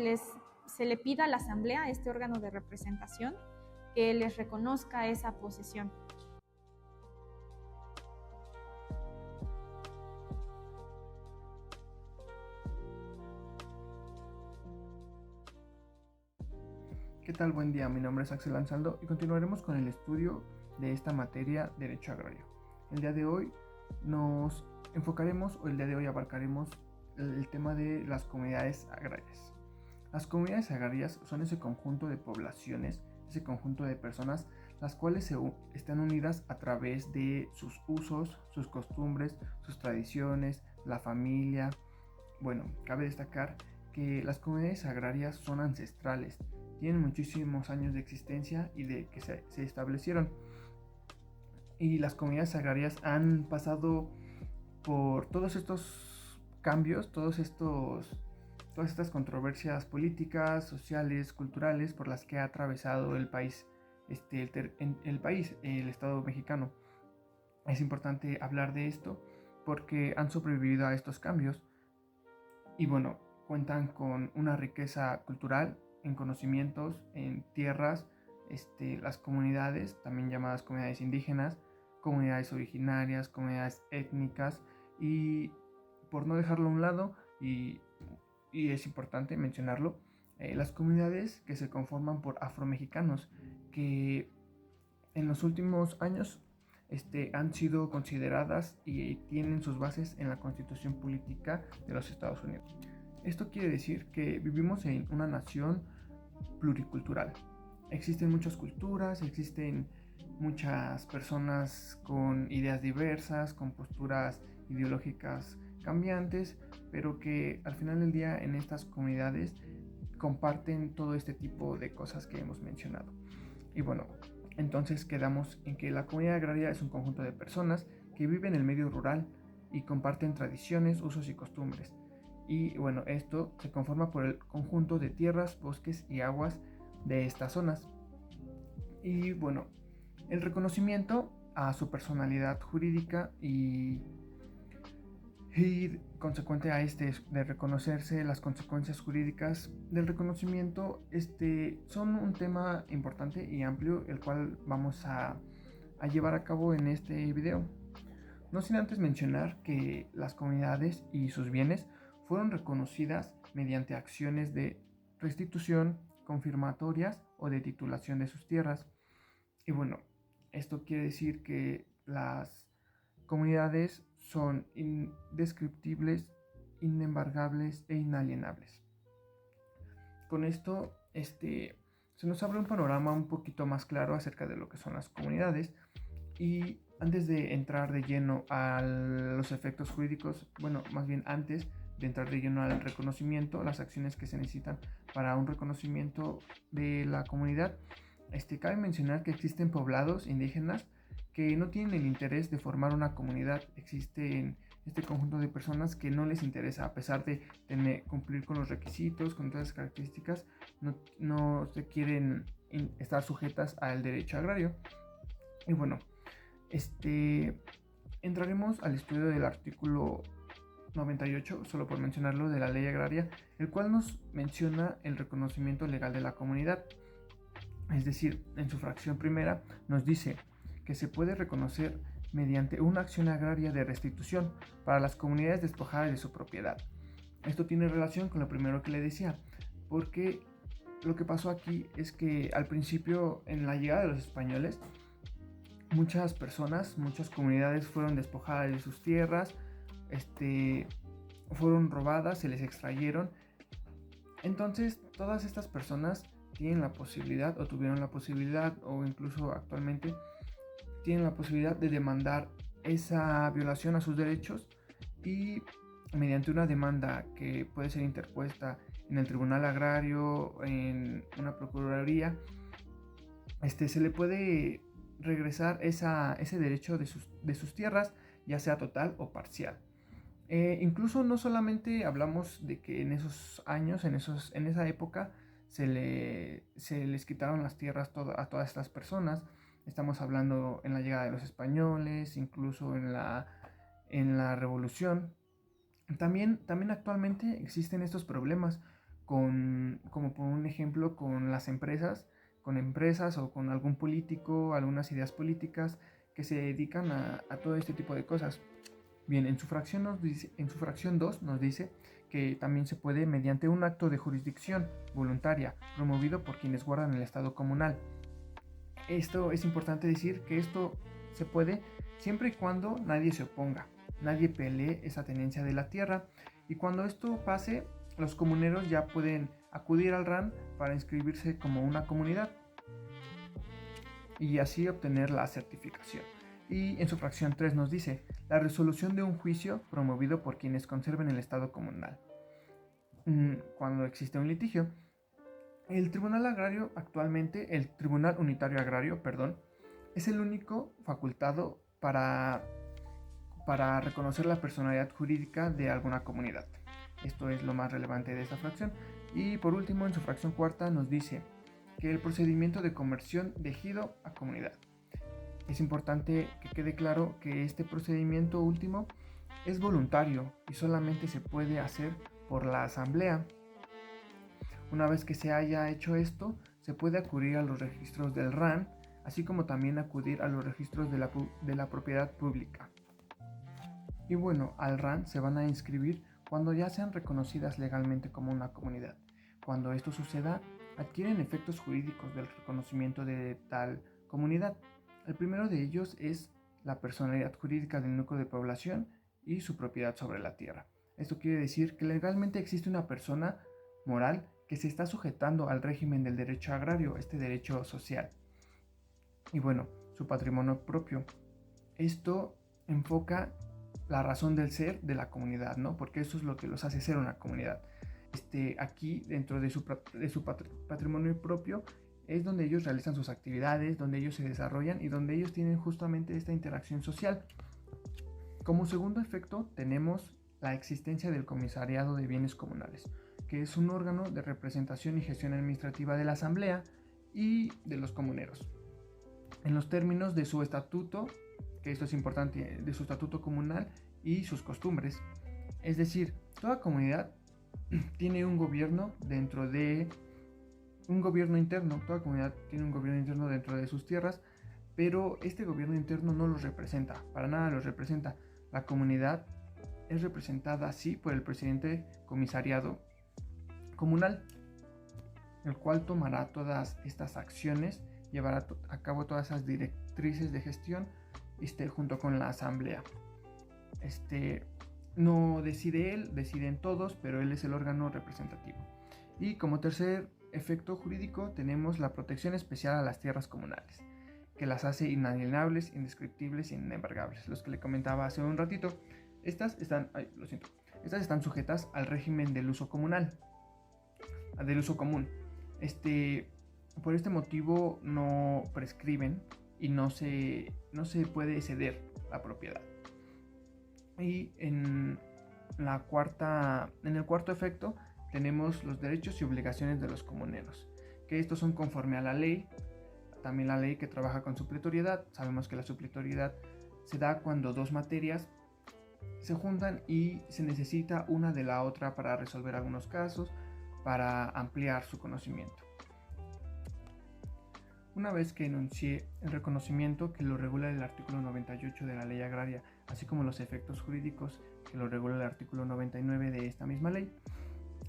le pida a la asamblea, a este órgano de representación, que les reconozca esa posesión. ¿Qué tal? Buen día, mi nombre es Axel Ansaldo y continuaremos con el estudio de esta materia, Derecho Agrario. El día de hoy nos enfocaremos, o el día de hoy abarcaremos el tema de las comunidades agrarias. Las comunidades agrarias son ese conjunto de poblaciones, ese conjunto de personas, las cuales están unidas a través de sus usos, sus costumbres, sus tradiciones, la familia. Bueno, cabe destacar que las comunidades agrarias son ancestrales, tienen muchísimos años de existencia y de que se establecieron. Y las comunidades agrarias han pasado por todos estos cambios, todas estas controversias políticas, sociales, culturales por las que ha atravesado el país, el Estado mexicano. Es importante hablar de esto porque han sobrevivido a estos cambios y bueno, cuentan con una riqueza cultural en conocimientos, en tierras, las comunidades, también llamadas comunidades indígenas, comunidades originarias, comunidades étnicas, y por no dejarlo a un lado, y es importante mencionarlo, las comunidades que se conforman por afromexicanos, que en los últimos años han sido consideradas y tienen sus bases en la Constitución Política de los Estados Unidos. Esto quiere decir que vivimos en una nación pluricultural. Existen muchas culturas, existen muchas personas con ideas diversas, con posturas ideológicas cambiantes, pero que al final del día en estas comunidades comparten todo este tipo de cosas que hemos mencionado. Y bueno, entonces quedamos en que la comunidad agraria es un conjunto de personas que viven en el medio rural y comparten tradiciones, usos y costumbres. Y bueno, esto se conforma por el conjunto de tierras, bosques y aguas de estas zonas. Y bueno, el reconocimiento a su personalidad jurídica y consecuente a de reconocerse las consecuencias jurídicas del reconocimiento, son un tema importante y amplio, el cual vamos a llevar a cabo en este video. No sin antes mencionar que las comunidades y sus bienes fueron reconocidas mediante acciones de restitución, confirmatorias o de titulación de sus tierras. Y bueno, esto quiere decir que las comunidades son indescriptibles, inembargables e inalienables. Con esto, se nos abre un panorama un poquito más claro acerca de lo que son las comunidades. Y antes de entrar de lleno a los efectos jurídicos, bueno, más bien antes de entrar de lleno al reconocimiento, las acciones que se necesitan para un reconocimiento de la comunidad, cabe mencionar que existen poblados indígenas que no tienen el interés de formar una comunidad. Existen este conjunto de personas que no les interesa, a pesar de cumplir con los requisitos, con todas las características, no se quieren estar sujetas al derecho agrario. Y bueno, entraremos al estudio del artículo 98, solo por mencionarlo, de la ley agraria, el cual nos menciona el reconocimiento legal de la comunidad. Es decir, en su fracción primera nos dice que se puede reconocer mediante una acción agraria de restitución para las comunidades despojadas de su propiedad. Esto tiene relación con lo primero que le decía, porque lo que pasó aquí es que al principio, en la llegada de los españoles, muchas personas, muchas comunidades fueron despojadas de sus tierras, fueron robadas, se les extrayeron. Entonces todas estas personas tienen la posibilidad, o tuvieron la posibilidad, o incluso actualmente tienen la posibilidad de demandar esa violación a sus derechos, y mediante una demanda que puede ser interpuesta en el Tribunal Agrario, en una Procuraduría, se le puede regresar ese derecho de sus tierras, ya sea total o parcial. Incluso no solamente hablamos de que en esos años, en esa época, se les quitaron las tierras a todas estas personas. Estamos hablando en la llegada de los españoles, incluso en la Revolución. También actualmente existen estos problemas como por un ejemplo, con las empresas, o con algún político, algunas ideas políticas que se dedican a todo este tipo de cosas. Bien, en su fracción 2 nos dice que también se puede mediante un acto de jurisdicción voluntaria promovido por quienes guardan el estado comunal. Esto es importante decir que esto se puede siempre y cuando nadie se oponga, nadie pelee esa tenencia de la tierra, y cuando esto pase, los comuneros ya pueden acudir al RAN para inscribirse como una comunidad y así obtener la certificación. Y en su fracción 3 nos dice la resolución de un juicio promovido por quienes conserven el estado comunal. cuando existe un litigio. El Tribunal Agrario actualmente, el Tribunal Unitario Agrario, es el único facultado para reconocer la personalidad jurídica de alguna comunidad. Esto es lo más relevante de esta fracción. Y por último, en su fracción cuarta nos dice que el procedimiento de conversión de ejido a comunidad. Es importante que quede claro que este procedimiento último es voluntario y solamente se puede hacer por la asamblea. Una vez que se haya hecho esto, se puede acudir a los registros del RAN, así como también acudir a los registros de la propiedad pública. Y bueno, al RAN se van a inscribir cuando ya sean reconocidas legalmente como una comunidad. Cuando esto suceda, adquieren efectos jurídicos del reconocimiento de tal comunidad. El primero de ellos es la personalidad jurídica del núcleo de población y su propiedad sobre la tierra. Esto quiere decir que legalmente existe una persona moral que se está sujetando al régimen del derecho agrario, este derecho social. Y bueno, su patrimonio propio. Esto enfoca la razón del ser de la comunidad, ¿no? Porque eso es lo que los hace ser una comunidad. Aquí, dentro de su patrimonio propio, es donde ellos realizan sus actividades, donde ellos se desarrollan y donde ellos tienen justamente esta interacción social. Como segundo efecto, tenemos la existencia del Comisariado de Bienes Comunales, que es un órgano de representación y gestión administrativa de la Asamblea y de los comuneros. En los términos de su estatuto, que esto es importante, de su estatuto comunal y sus costumbres. Es decir, toda comunidad tiene un gobierno dentro de un gobierno interno, toda comunidad tiene un gobierno interno dentro de sus tierras, pero este gobierno interno no los representa, para nada los representa. La comunidad es representada así por el presidente comisariado comunal, el cual tomará todas estas acciones, llevará a cabo todas esas directrices de gestión junto con la asamblea. No decide él, deciden todos, pero él es el órgano representativo. Y como tercer efecto jurídico tenemos la protección especial a las tierras comunales, que las hace inalienables, indescriptibles e inembargables. Los que le comentaba hace un ratito, estas están sujetas al régimen del uso comunal, del uso común. Por este motivo no prescriben y no se puede ceder la propiedad. Y en el cuarto efecto tenemos los derechos y obligaciones de los comuneros, que estos son conforme a la ley, también la ley que trabaja con supletoriedad. Sabemos que la supletoriedad se da cuando dos materias se juntan y se necesita una de la otra para resolver algunos casos, para ampliar su conocimiento. Una vez que enuncié el reconocimiento que lo regula el artículo 98 de la Ley Agraria, así como los efectos jurídicos que lo regula el artículo 99 de esta misma ley,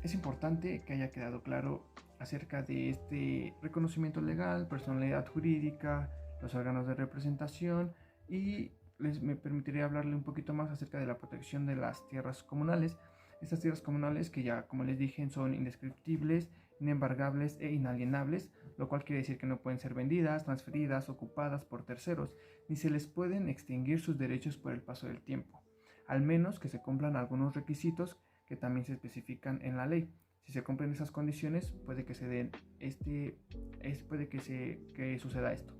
es importante que haya quedado claro acerca de este reconocimiento legal, personalidad jurídica, los órganos de representación, y me permitiré hablarle un poquito más acerca de la protección de las tierras comunales. Estas tierras comunales, que ya como les dije son indescriptibles, inembargables e inalienables, lo cual quiere decir que no pueden ser vendidas, transferidas, ocupadas por terceros, ni se les pueden extinguir sus derechos por el paso del tiempo, al menos que se cumplan algunos requisitos que también se especifican en la ley. Si se cumplen esas condiciones, puede que que suceda esto.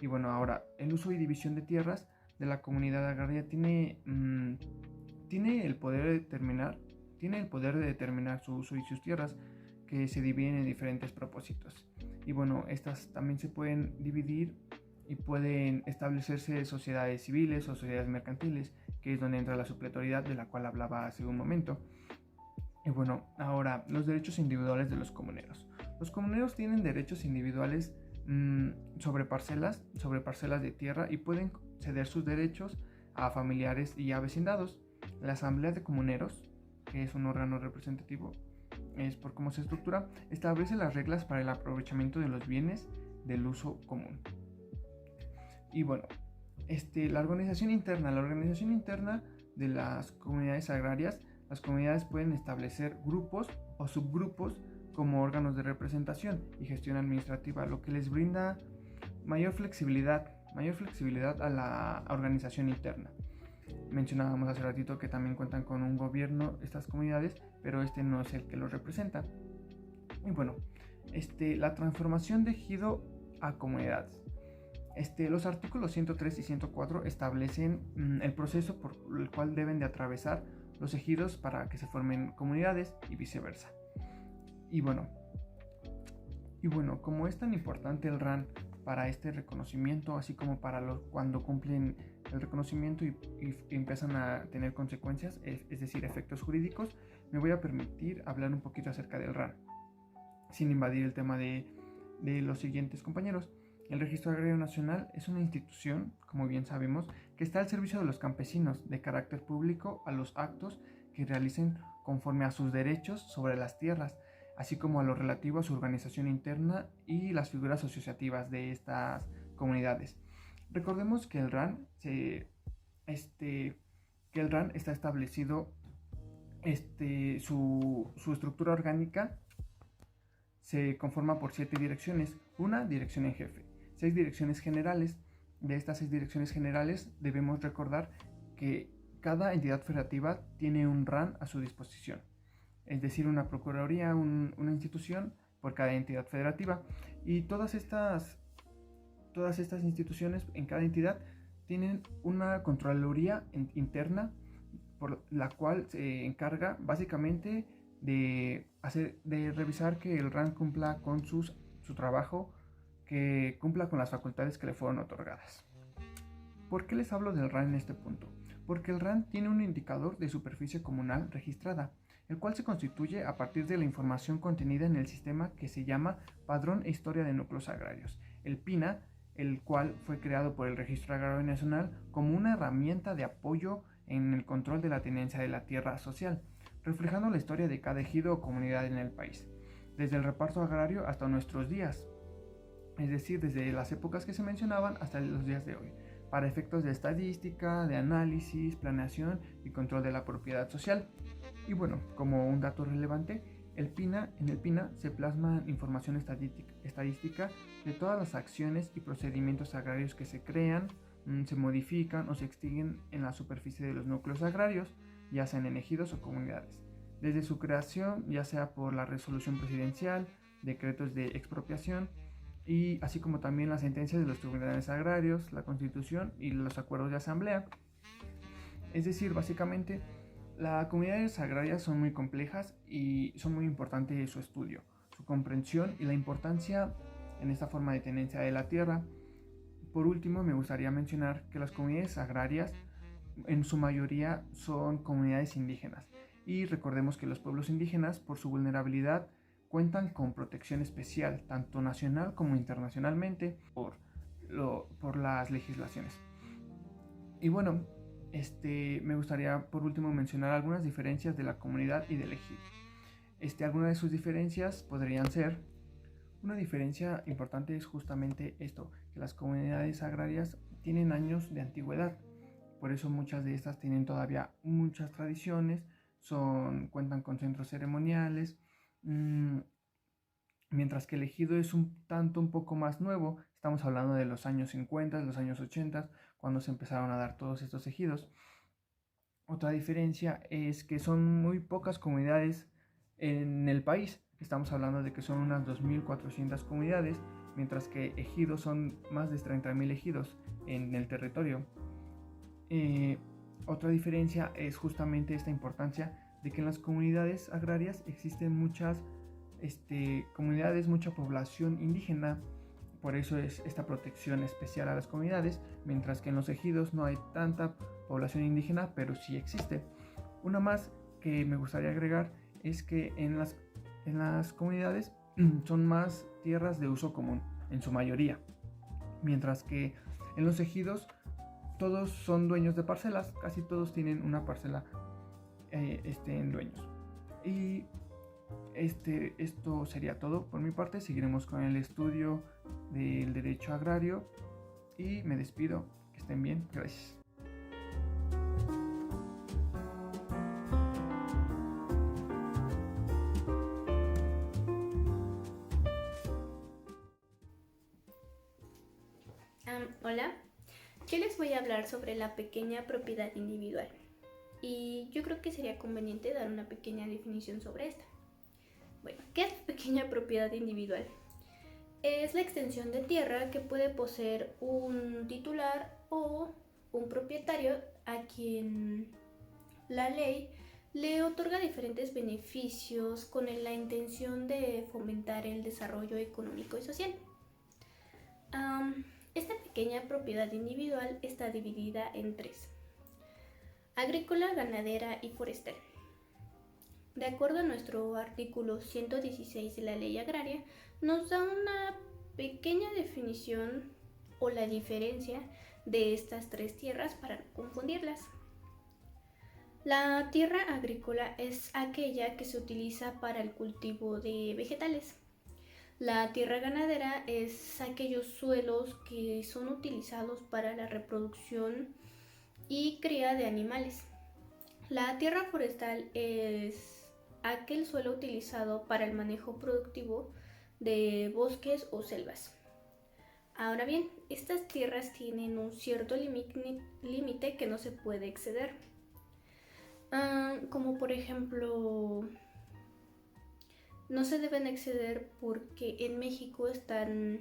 Y bueno, ahora, el uso y división de tierras de la comunidad agraria tiene el poder de determinar su uso y sus tierras, que se dividen en diferentes propósitos. Y bueno, estas también se pueden dividir y pueden establecerse sociedades civiles o sociedades mercantiles, que es donde entra la supletoriedad de la cual hablaba hace un momento. Y bueno, ahora, los derechos individuales de los comuneros. Los comuneros tienen derechos individuales sobre parcelas de tierra, y pueden ceder sus derechos a familiares y a vecindados. La asamblea de comuneros, que es un órgano representativo, es por cómo se estructura, establece las reglas para el aprovechamiento de los bienes del uso común. Y bueno, la organización interna de las comunidades agrarias. Las comunidades pueden establecer grupos o subgrupos como órganos de representación y gestión administrativa, lo que les brinda mayor flexibilidad a la organización interna. Mencionábamos hace ratito que también cuentan con un gobierno estas comunidades, pero este no es el que los representa. Y bueno, la transformación de ejido a comunidades. Los artículos 103 y 104 establecen el proceso por el cual deben de atravesar los ejidos para que se formen comunidades y viceversa. Y bueno, como es tan importante el RAN para este reconocimiento, así como para cuando cumplen el reconocimiento y empiezan a tener consecuencias, es decir, efectos jurídicos, me voy a permitir hablar un poquito acerca del RAN, sin invadir el tema de los siguientes compañeros. El Registro Agrario Nacional es una institución, como bien sabemos, que está al servicio de los campesinos, de carácter público, a los actos que realicen conforme a sus derechos sobre las tierras, así como a lo relativo a su organización interna y las figuras asociativas de estas comunidades. Recordemos que el RAN, está establecido, su estructura orgánica se conforma por 7 direcciones, una dirección en jefe, 6 direcciones generales. De estas 6 direcciones generales debemos recordar que cada entidad federativa tiene un RAN a su disposición, es decir, una procuraduría, una institución por cada entidad federativa, y todas estas instituciones en cada entidad tienen una contraloría interna por la cual se encarga básicamente de revisar que el RAN cumpla con su trabajo, que cumpla con las facultades que le fueron otorgadas. ¿Por qué les hablo del RAN en este punto? Porque el RAN tiene un indicador de superficie comunal registrada, el cual se constituye a partir de la información contenida en el sistema que se llama Padrón e Historia de Núcleos Agrarios, el PINA, el cual fue creado por el Registro Agrario Nacional como una herramienta de apoyo en el control de la tenencia de la tierra social, reflejando la historia de cada ejido o comunidad en el país, desde el reparto agrario hasta nuestros días, es decir, desde las épocas que se mencionaban hasta los días de hoy, para efectos de estadística, de análisis, planeación y control de la propiedad social. Y bueno, como un dato relevante, en el PINA se plasma información estadística de todas las acciones y procedimientos agrarios que se crean, se modifican o se extinguen en la superficie de los núcleos agrarios, ya sean en ejidos o comunidades, desde su creación, ya sea por la resolución presidencial, decretos de expropiación, y así como también las sentencias de los tribunales agrarios, la Constitución y los acuerdos de asamblea. Es decir, básicamente, las comunidades agrarias son muy complejas y son muy importantes su estudio, su comprensión y la importancia en esta forma de tenencia de la tierra. Por último, me gustaría mencionar que las comunidades agrarias en su mayoría son comunidades indígenas, y recordemos que los pueblos indígenas, por su vulnerabilidad, cuentan con protección especial, tanto nacional como internacionalmente, por las legislaciones. Y bueno, me gustaría por último mencionar algunas diferencias de la comunidad y del ejido. Algunas de sus diferencias podrían ser: una diferencia importante es justamente esto, que las comunidades agrarias tienen años de antigüedad, por eso muchas de estas tienen todavía muchas tradiciones, cuentan con centros ceremoniales, mientras que el ejido es un poco más nuevo. Estamos hablando de los años 50, los años 80, cuando se empezaron a dar todos estos ejidos. Otra diferencia es que son muy pocas comunidades en el país. Estamos hablando de que son unas 2.400 comunidades, mientras que ejidos son más de 30.000 ejidos en el territorio. Otra diferencia es justamente esta importancia de que en las comunidades agrarias existen muchas comunidades, mucha población indígena, por eso es esta protección especial a las comunidades, mientras que en los ejidos no hay tanta población indígena, pero sí existe. Una más que me gustaría agregar es que en las comunidades son más tierras de uso común, en su mayoría, mientras que en los ejidos todos son dueños de parcelas, casi todos tienen una parcela en dueños. Y esto sería todo por mi parte. Seguiremos con el estudio del derecho agrario y me despido. Que estén bien. Gracias. Hola, yo les voy a hablar sobre la pequeña propiedad individual. Y yo creo que sería conveniente dar una pequeña definición sobre esta. Bueno, ¿qué es pequeña propiedad individual? Es la extensión de tierra que puede poseer un titular o un propietario a quien la ley le otorga diferentes beneficios con la intención de fomentar el desarrollo económico y social. Esta pequeña propiedad individual está dividida en tres: agrícola, ganadera y forestal. De acuerdo a nuestro artículo 116 de la Ley Agraria, nos da una pequeña definición o la diferencia de estas tres tierras para no confundirlas. La tierra agrícola es aquella que se utiliza para el cultivo de vegetales. La tierra ganadera es aquellos suelos que son utilizados para la reproducción y cría de animales. La tierra forestal es aquel suelo utilizado para el manejo productivo de bosques o selvas. Ahora bien, estas tierras tienen un cierto límite que no se puede exceder. Como por ejemplo, no se deben exceder porque en México están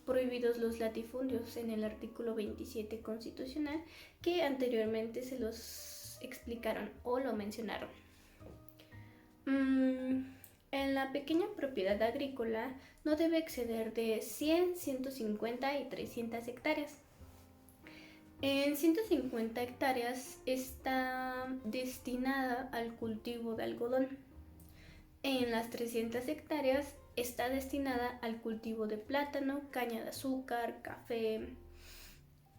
prohibidos los latifundios en el artículo 27 constitucional, que anteriormente se los explicaron o lo mencionaron. En la pequeña propiedad agrícola no debe exceder de 100, 150 y 300 hectáreas. En 150 hectáreas está destinada al cultivo de algodón. En las 300 hectáreas está destinada al cultivo de plátano, caña de azúcar, café,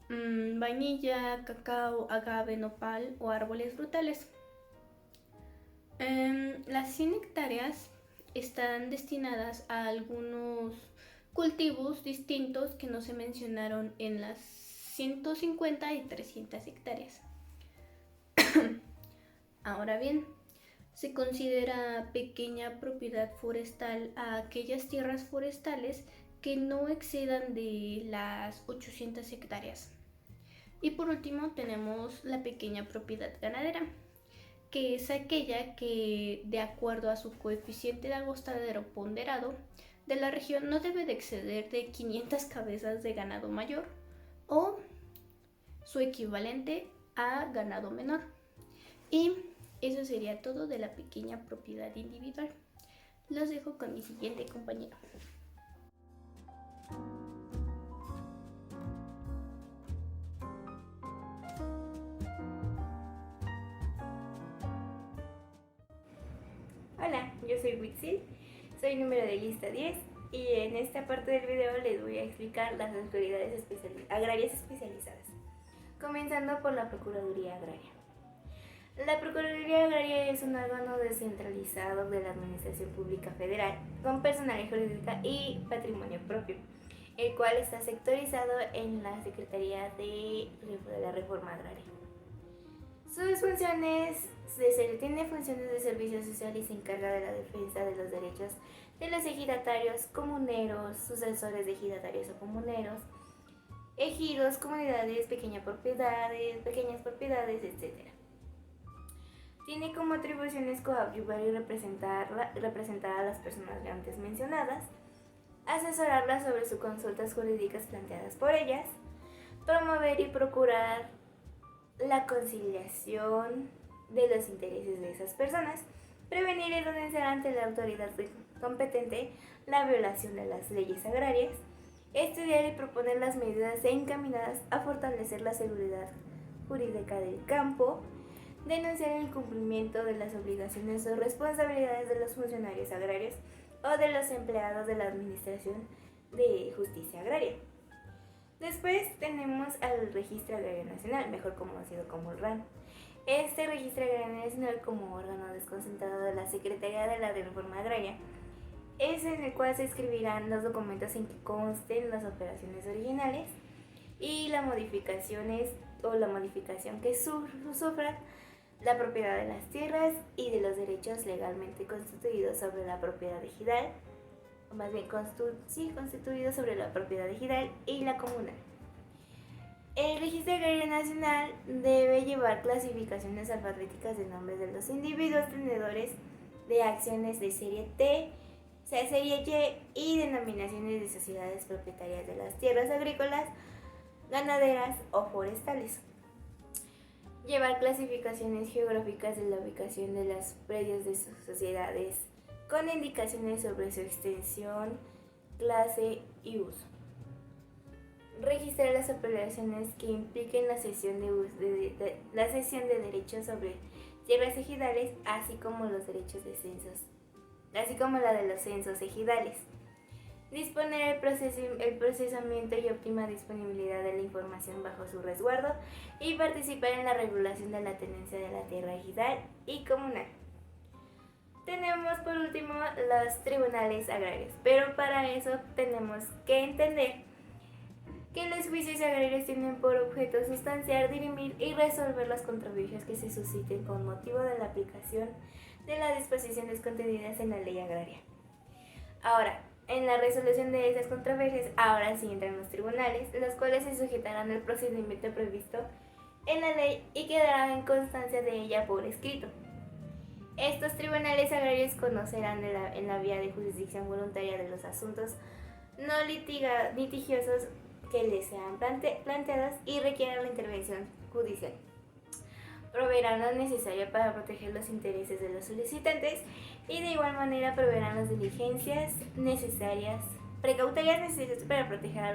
vainilla, cacao, agave, nopal o árboles frutales. Las 100 hectáreas están destinadas a algunos cultivos distintos que no se mencionaron en las 150 y 300 hectáreas. Ahora bien, se considera pequeña propiedad forestal a aquellas tierras forestales que no excedan de las 800 hectáreas. Y por último tenemos la pequeña propiedad ganadera, que es aquella que, de acuerdo a su coeficiente de agostadero ponderado de la región, no debe de exceder de 500 cabezas de ganado mayor o su equivalente a ganado menor. Y eso sería todo de la pequeña propiedad individual. Los dejo con mi siguiente compañero. Hola, yo soy Witsil, soy número de lista 10 y en esta parte del video les voy a explicar las autoridades agrarias especializadas, comenzando por la Procuraduría Agraria. La Procuraduría Agraria es un órgano descentralizado de la Administración Pública Federal con personalidad jurídica y patrimonio propio, el cual está sectorizado en la Secretaría de la Reforma Agraria. Sus funciones tiene funciones de servicio social y se encarga de la defensa de los derechos de los ejidatarios, comuneros, sucesores de ejidatarios o comuneros, ejidos, comunidades, pequeñas propiedades, etc. Tiene como atribuciones coadyuvar y representar a las personas antes mencionadas, asesorarlas sobre sus consultas jurídicas planteadas por ellas, promover y procurar la conciliación de los intereses de esas personas, prevenir y denunciar ante la autoridad competente la violación de las leyes agrarias, estudiar y proponer las medidas encaminadas a fortalecer la seguridad jurídica del campo, denunciar el incumplimiento de las obligaciones o responsabilidades de los funcionarios agrarios o de los empleados de la Administración de Justicia Agraria. Después tenemos al Registro Agrario Nacional, mejor conocido como el RAN. Este Registro Agrario Nacional, como órgano desconcentrado de la Secretaría de la Reforma Agraria, es en el cual se escribirán los documentos en que consten las operaciones originales y las modificaciones o la modificación que sufra la propiedad de las tierras y de los derechos legalmente constituidos sobre la propiedad ejidal, más bien constituidos sobre la propiedad ejidal y la comunal. El Registro Agrario Nacional debe llevar clasificaciones alfabéticas de nombres de los individuos tenedores de acciones de serie T, serie Y y denominaciones de sociedades propietarias de las tierras agrícolas, ganaderas o forestales. Llevar clasificaciones geográficas de la ubicación de los predios de sus sociedades con indicaciones sobre su extensión, clase y uso. Registrar las operaciones que impliquen la cesión de derechos sobre tierras ejidales, así como los derechos de censos, así como la de los censos ejidales. Disponer el procesamiento y óptima disponibilidad de la información bajo su resguardo y participar en la regulación de la tenencia de la tierra ejidal y comunal. Tenemos por último los tribunales agrarios, pero para eso tenemos que entender que los juicios agrarios tienen por objeto sustanciar, dirimir y resolver las controversias que se susciten con motivo de la aplicación de las disposiciones contenidas en la ley agraria. Ahora, en la resolución de esas controversias, ahora sí entran los tribunales, los cuales se sujetarán al procedimiento previsto en la ley y quedarán en constancia de ella por escrito. Estos tribunales agrarios conocerán en la vía de jurisdicción voluntaria de los asuntos no litigiosos que les sean planteados y requieran la intervención judicial. Proveerán lo necesario para proteger los intereses de los solicitantes y de igual manera proveerán las diligencias precautorias necesarias para proteger a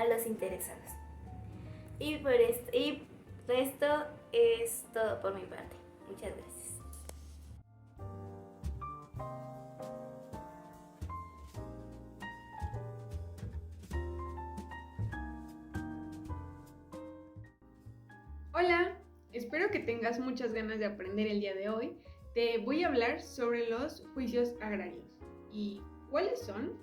los interesados. Y esto es todo por mi parte. Muchas gracias. Hola, espero que tengas muchas ganas de aprender el día de hoy. Te voy a hablar sobre los juicios agrarios. ¿Y cuáles son?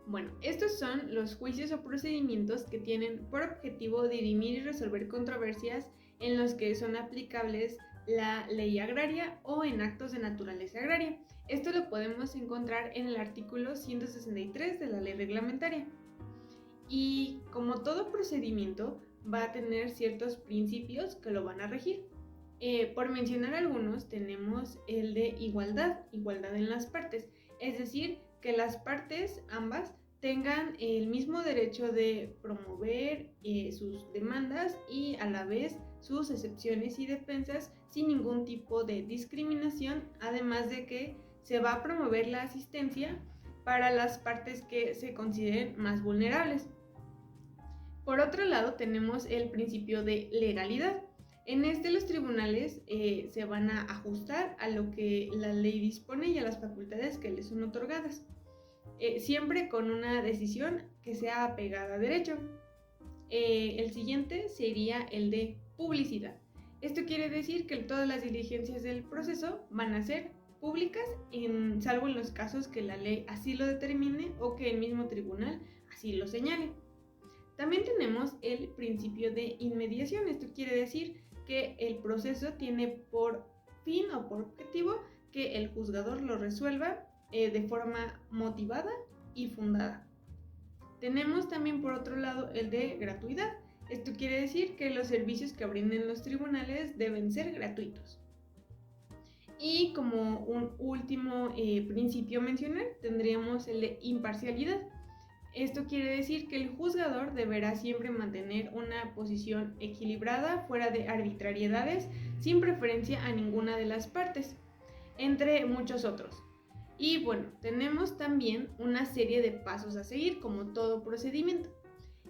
Bueno, estos son los juicios o procedimientos que tienen por objetivo dirimir y resolver controversias en los que son aplicables la ley agraria o en actos de naturaleza agraria. Esto lo podemos encontrar en el artículo 163 de la ley reglamentaria. Y como todo procedimiento, va a tener ciertos principios que lo van a regir. Por mencionar algunos, tenemos el de igualdad en las partes, es decir, que las partes ambas tengan el mismo derecho de promover sus demandas y a la vez sus excepciones y defensas sin ningún tipo de discriminación, además de que se va a promover la asistencia para las partes que se consideren más vulnerables. Por otro lado, tenemos el principio de legalidad. En este los tribunales se van a ajustar a lo que la ley dispone y a las facultades que les son otorgadas, siempre con una decisión que sea apegada a derecho. El siguiente sería el de publicidad. Esto quiere decir que todas las diligencias del proceso van a ser públicas, salvo en los casos que la ley así lo determine o que el mismo tribunal así lo señale. También tenemos el principio de inmediación. Esto quiere decir que el proceso tiene por fin o por objetivo que el juzgador lo resuelva de forma motivada y fundada. Tenemos también por otro lado el de gratuidad. Esto quiere decir que los servicios que brinden los tribunales deben ser gratuitos. Y como un último principio a mencionar, tendríamos el de imparcialidad. Esto quiere decir que el juzgador deberá siempre mantener una posición equilibrada, fuera de arbitrariedades, sin preferencia a ninguna de las partes, entre muchos otros. Y bueno, tenemos también una serie de pasos a seguir, como todo procedimiento.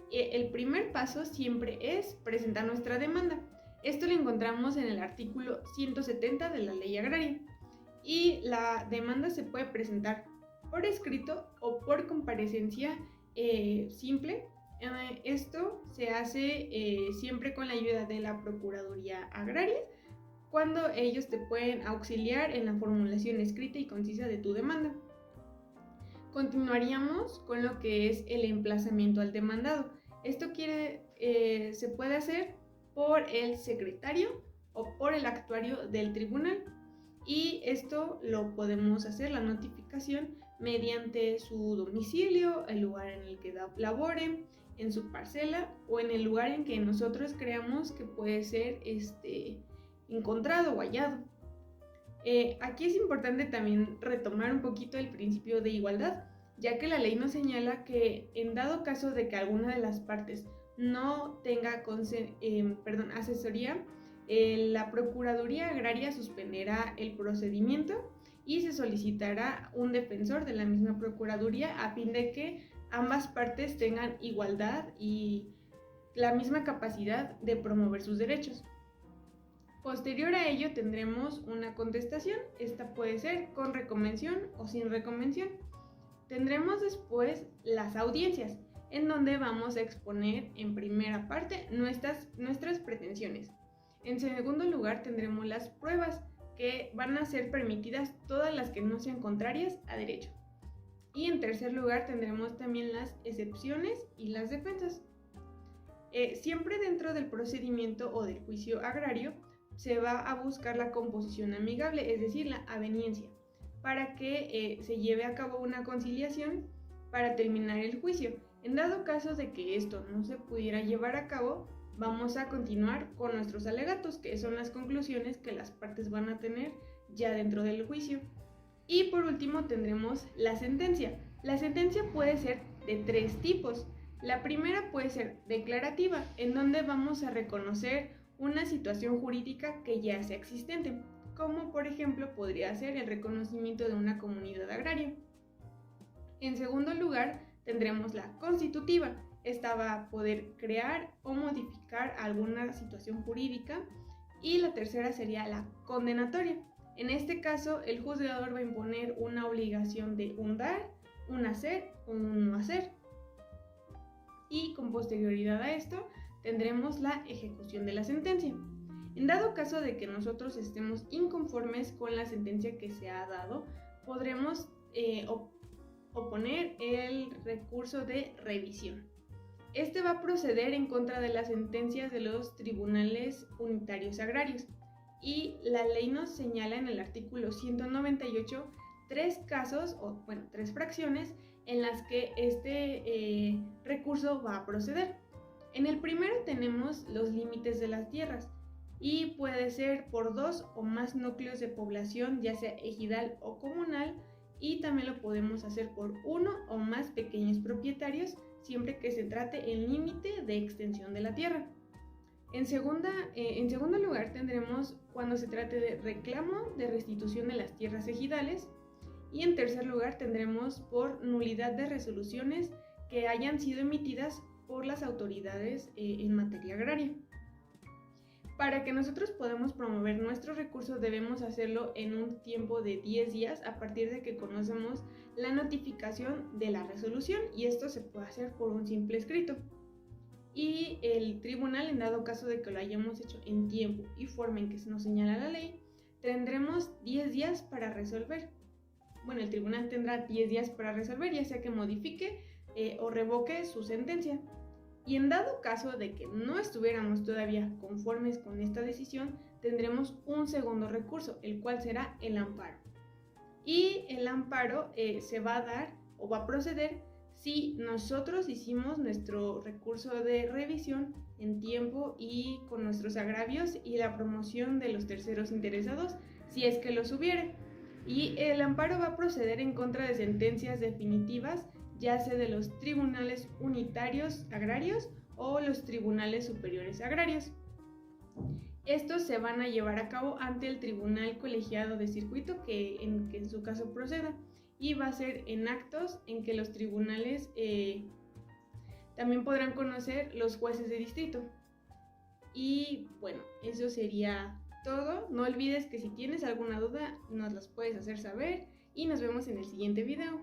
El primer paso siempre es presentar nuestra demanda. Esto lo encontramos en el artículo 170 de la Ley Agraria. Y la demanda se puede presentar por escrito o por comparecencia simple. Esto se hace siempre con la ayuda de la Procuraduría Agraria, cuando ellos te pueden auxiliar en la formulación escrita y concisa de tu demanda. Continuaríamos con lo que es el emplazamiento al demandado. Esto se puede hacer por el secretario o por el actuario del tribunal, y esto lo podemos hacer, la notificación, mediante su domicilio, el lugar en el que labore, en su parcela o en el lugar en que nosotros creamos que puede ser encontrado o hallado. Aquí es importante también retomar un poquito el principio de igualdad, ya que la ley nos señala que en dado caso de que alguna de las partes no tenga asesoría, la Procuraduría Agraria suspenderá el procedimiento y se solicitará un defensor de la misma Procuraduría a fin de que ambas partes tengan igualdad y la misma capacidad de promover sus derechos. Posterior a ello tendremos una contestación, esta puede ser con reconvención o sin reconvención. Tendremos después las audiencias, en donde vamos a exponer en primera parte nuestras pretensiones. En segundo lugar tendremos las pruebas, que van a ser permitidas todas las que no sean contrarias a derecho. Y en tercer lugar tendremos también las excepciones y las defensas. Siempre dentro del procedimiento o del juicio agrario se va a buscar la composición amigable, es decir, la aveniencia, para que se lleve a cabo una conciliación para terminar el juicio. En dado caso de que esto no se pudiera llevar a cabo, vamos a continuar con nuestros alegatos, que son las conclusiones que las partes van a tener ya dentro del juicio. Y por último tendremos la sentencia. La sentencia puede ser de 3 tipos. La primera puede ser declarativa, en donde vamos a reconocer una situación jurídica que ya sea existente, como por ejemplo podría ser el reconocimiento de una comunidad agraria. En segundo lugar, tendremos la constitutiva. Esta va a poder crear o modificar alguna situación jurídica. Y la tercera sería la condenatoria. En este caso, el juzgador va a imponer una obligación de un dar, un hacer o un no hacer. Y con posterioridad a esto, tendremos la ejecución de la sentencia. En dado caso de que nosotros estemos inconformes con la sentencia que se ha dado, podremos oponer el recurso de revisión. Este va a proceder en contra de las sentencias de los tribunales unitarios agrarios, y la ley nos señala en el artículo 198 3 fracciones en las que este recurso va a proceder. En el primero tenemos los límites de las tierras y puede ser por 2 o más núcleos de población, ya sea ejidal o comunal, y también lo podemos hacer por 1 o más pequeños propietarios, siempre que se trate el límite de extensión de la tierra. En segundo lugar tendremos cuando se trate de reclamo de restitución de las tierras ejidales, y en tercer lugar tendremos por nulidad de resoluciones que hayan sido emitidas por las autoridades en materia agraria. Para que nosotros podamos promover nuestro recurso debemos hacerlo en un tiempo de 10 días a partir de que conocemos la notificación de la resolución, y esto se puede hacer por un simple escrito. Y el tribunal, en dado caso de que lo hayamos hecho en tiempo y forma en que se nos señala la ley, tendremos 10 días para resolver. Bueno, el tribunal tendrá 10 días para resolver, ya sea que modifique o revoque su sentencia. Y en dado caso de que no estuviéramos todavía conformes con esta decisión, tendremos un segundo recurso, el cual será el amparo. Y el amparo se va a dar o va a proceder si nosotros hicimos nuestro recurso de revisión en tiempo y con nuestros agravios y la promoción de los terceros interesados, si es que los hubiere. Y el amparo va a proceder en contra de sentencias definitivas, ya sea de los tribunales unitarios agrarios o los tribunales superiores agrarios. Estos se van a llevar a cabo ante el tribunal colegiado de circuito que en su caso proceda, y va a ser en actos en que los tribunales también podrán conocer los jueces de distrito. Y bueno, eso sería todo. No olvides que si tienes alguna duda nos las puedes hacer saber, y nos vemos en el siguiente video.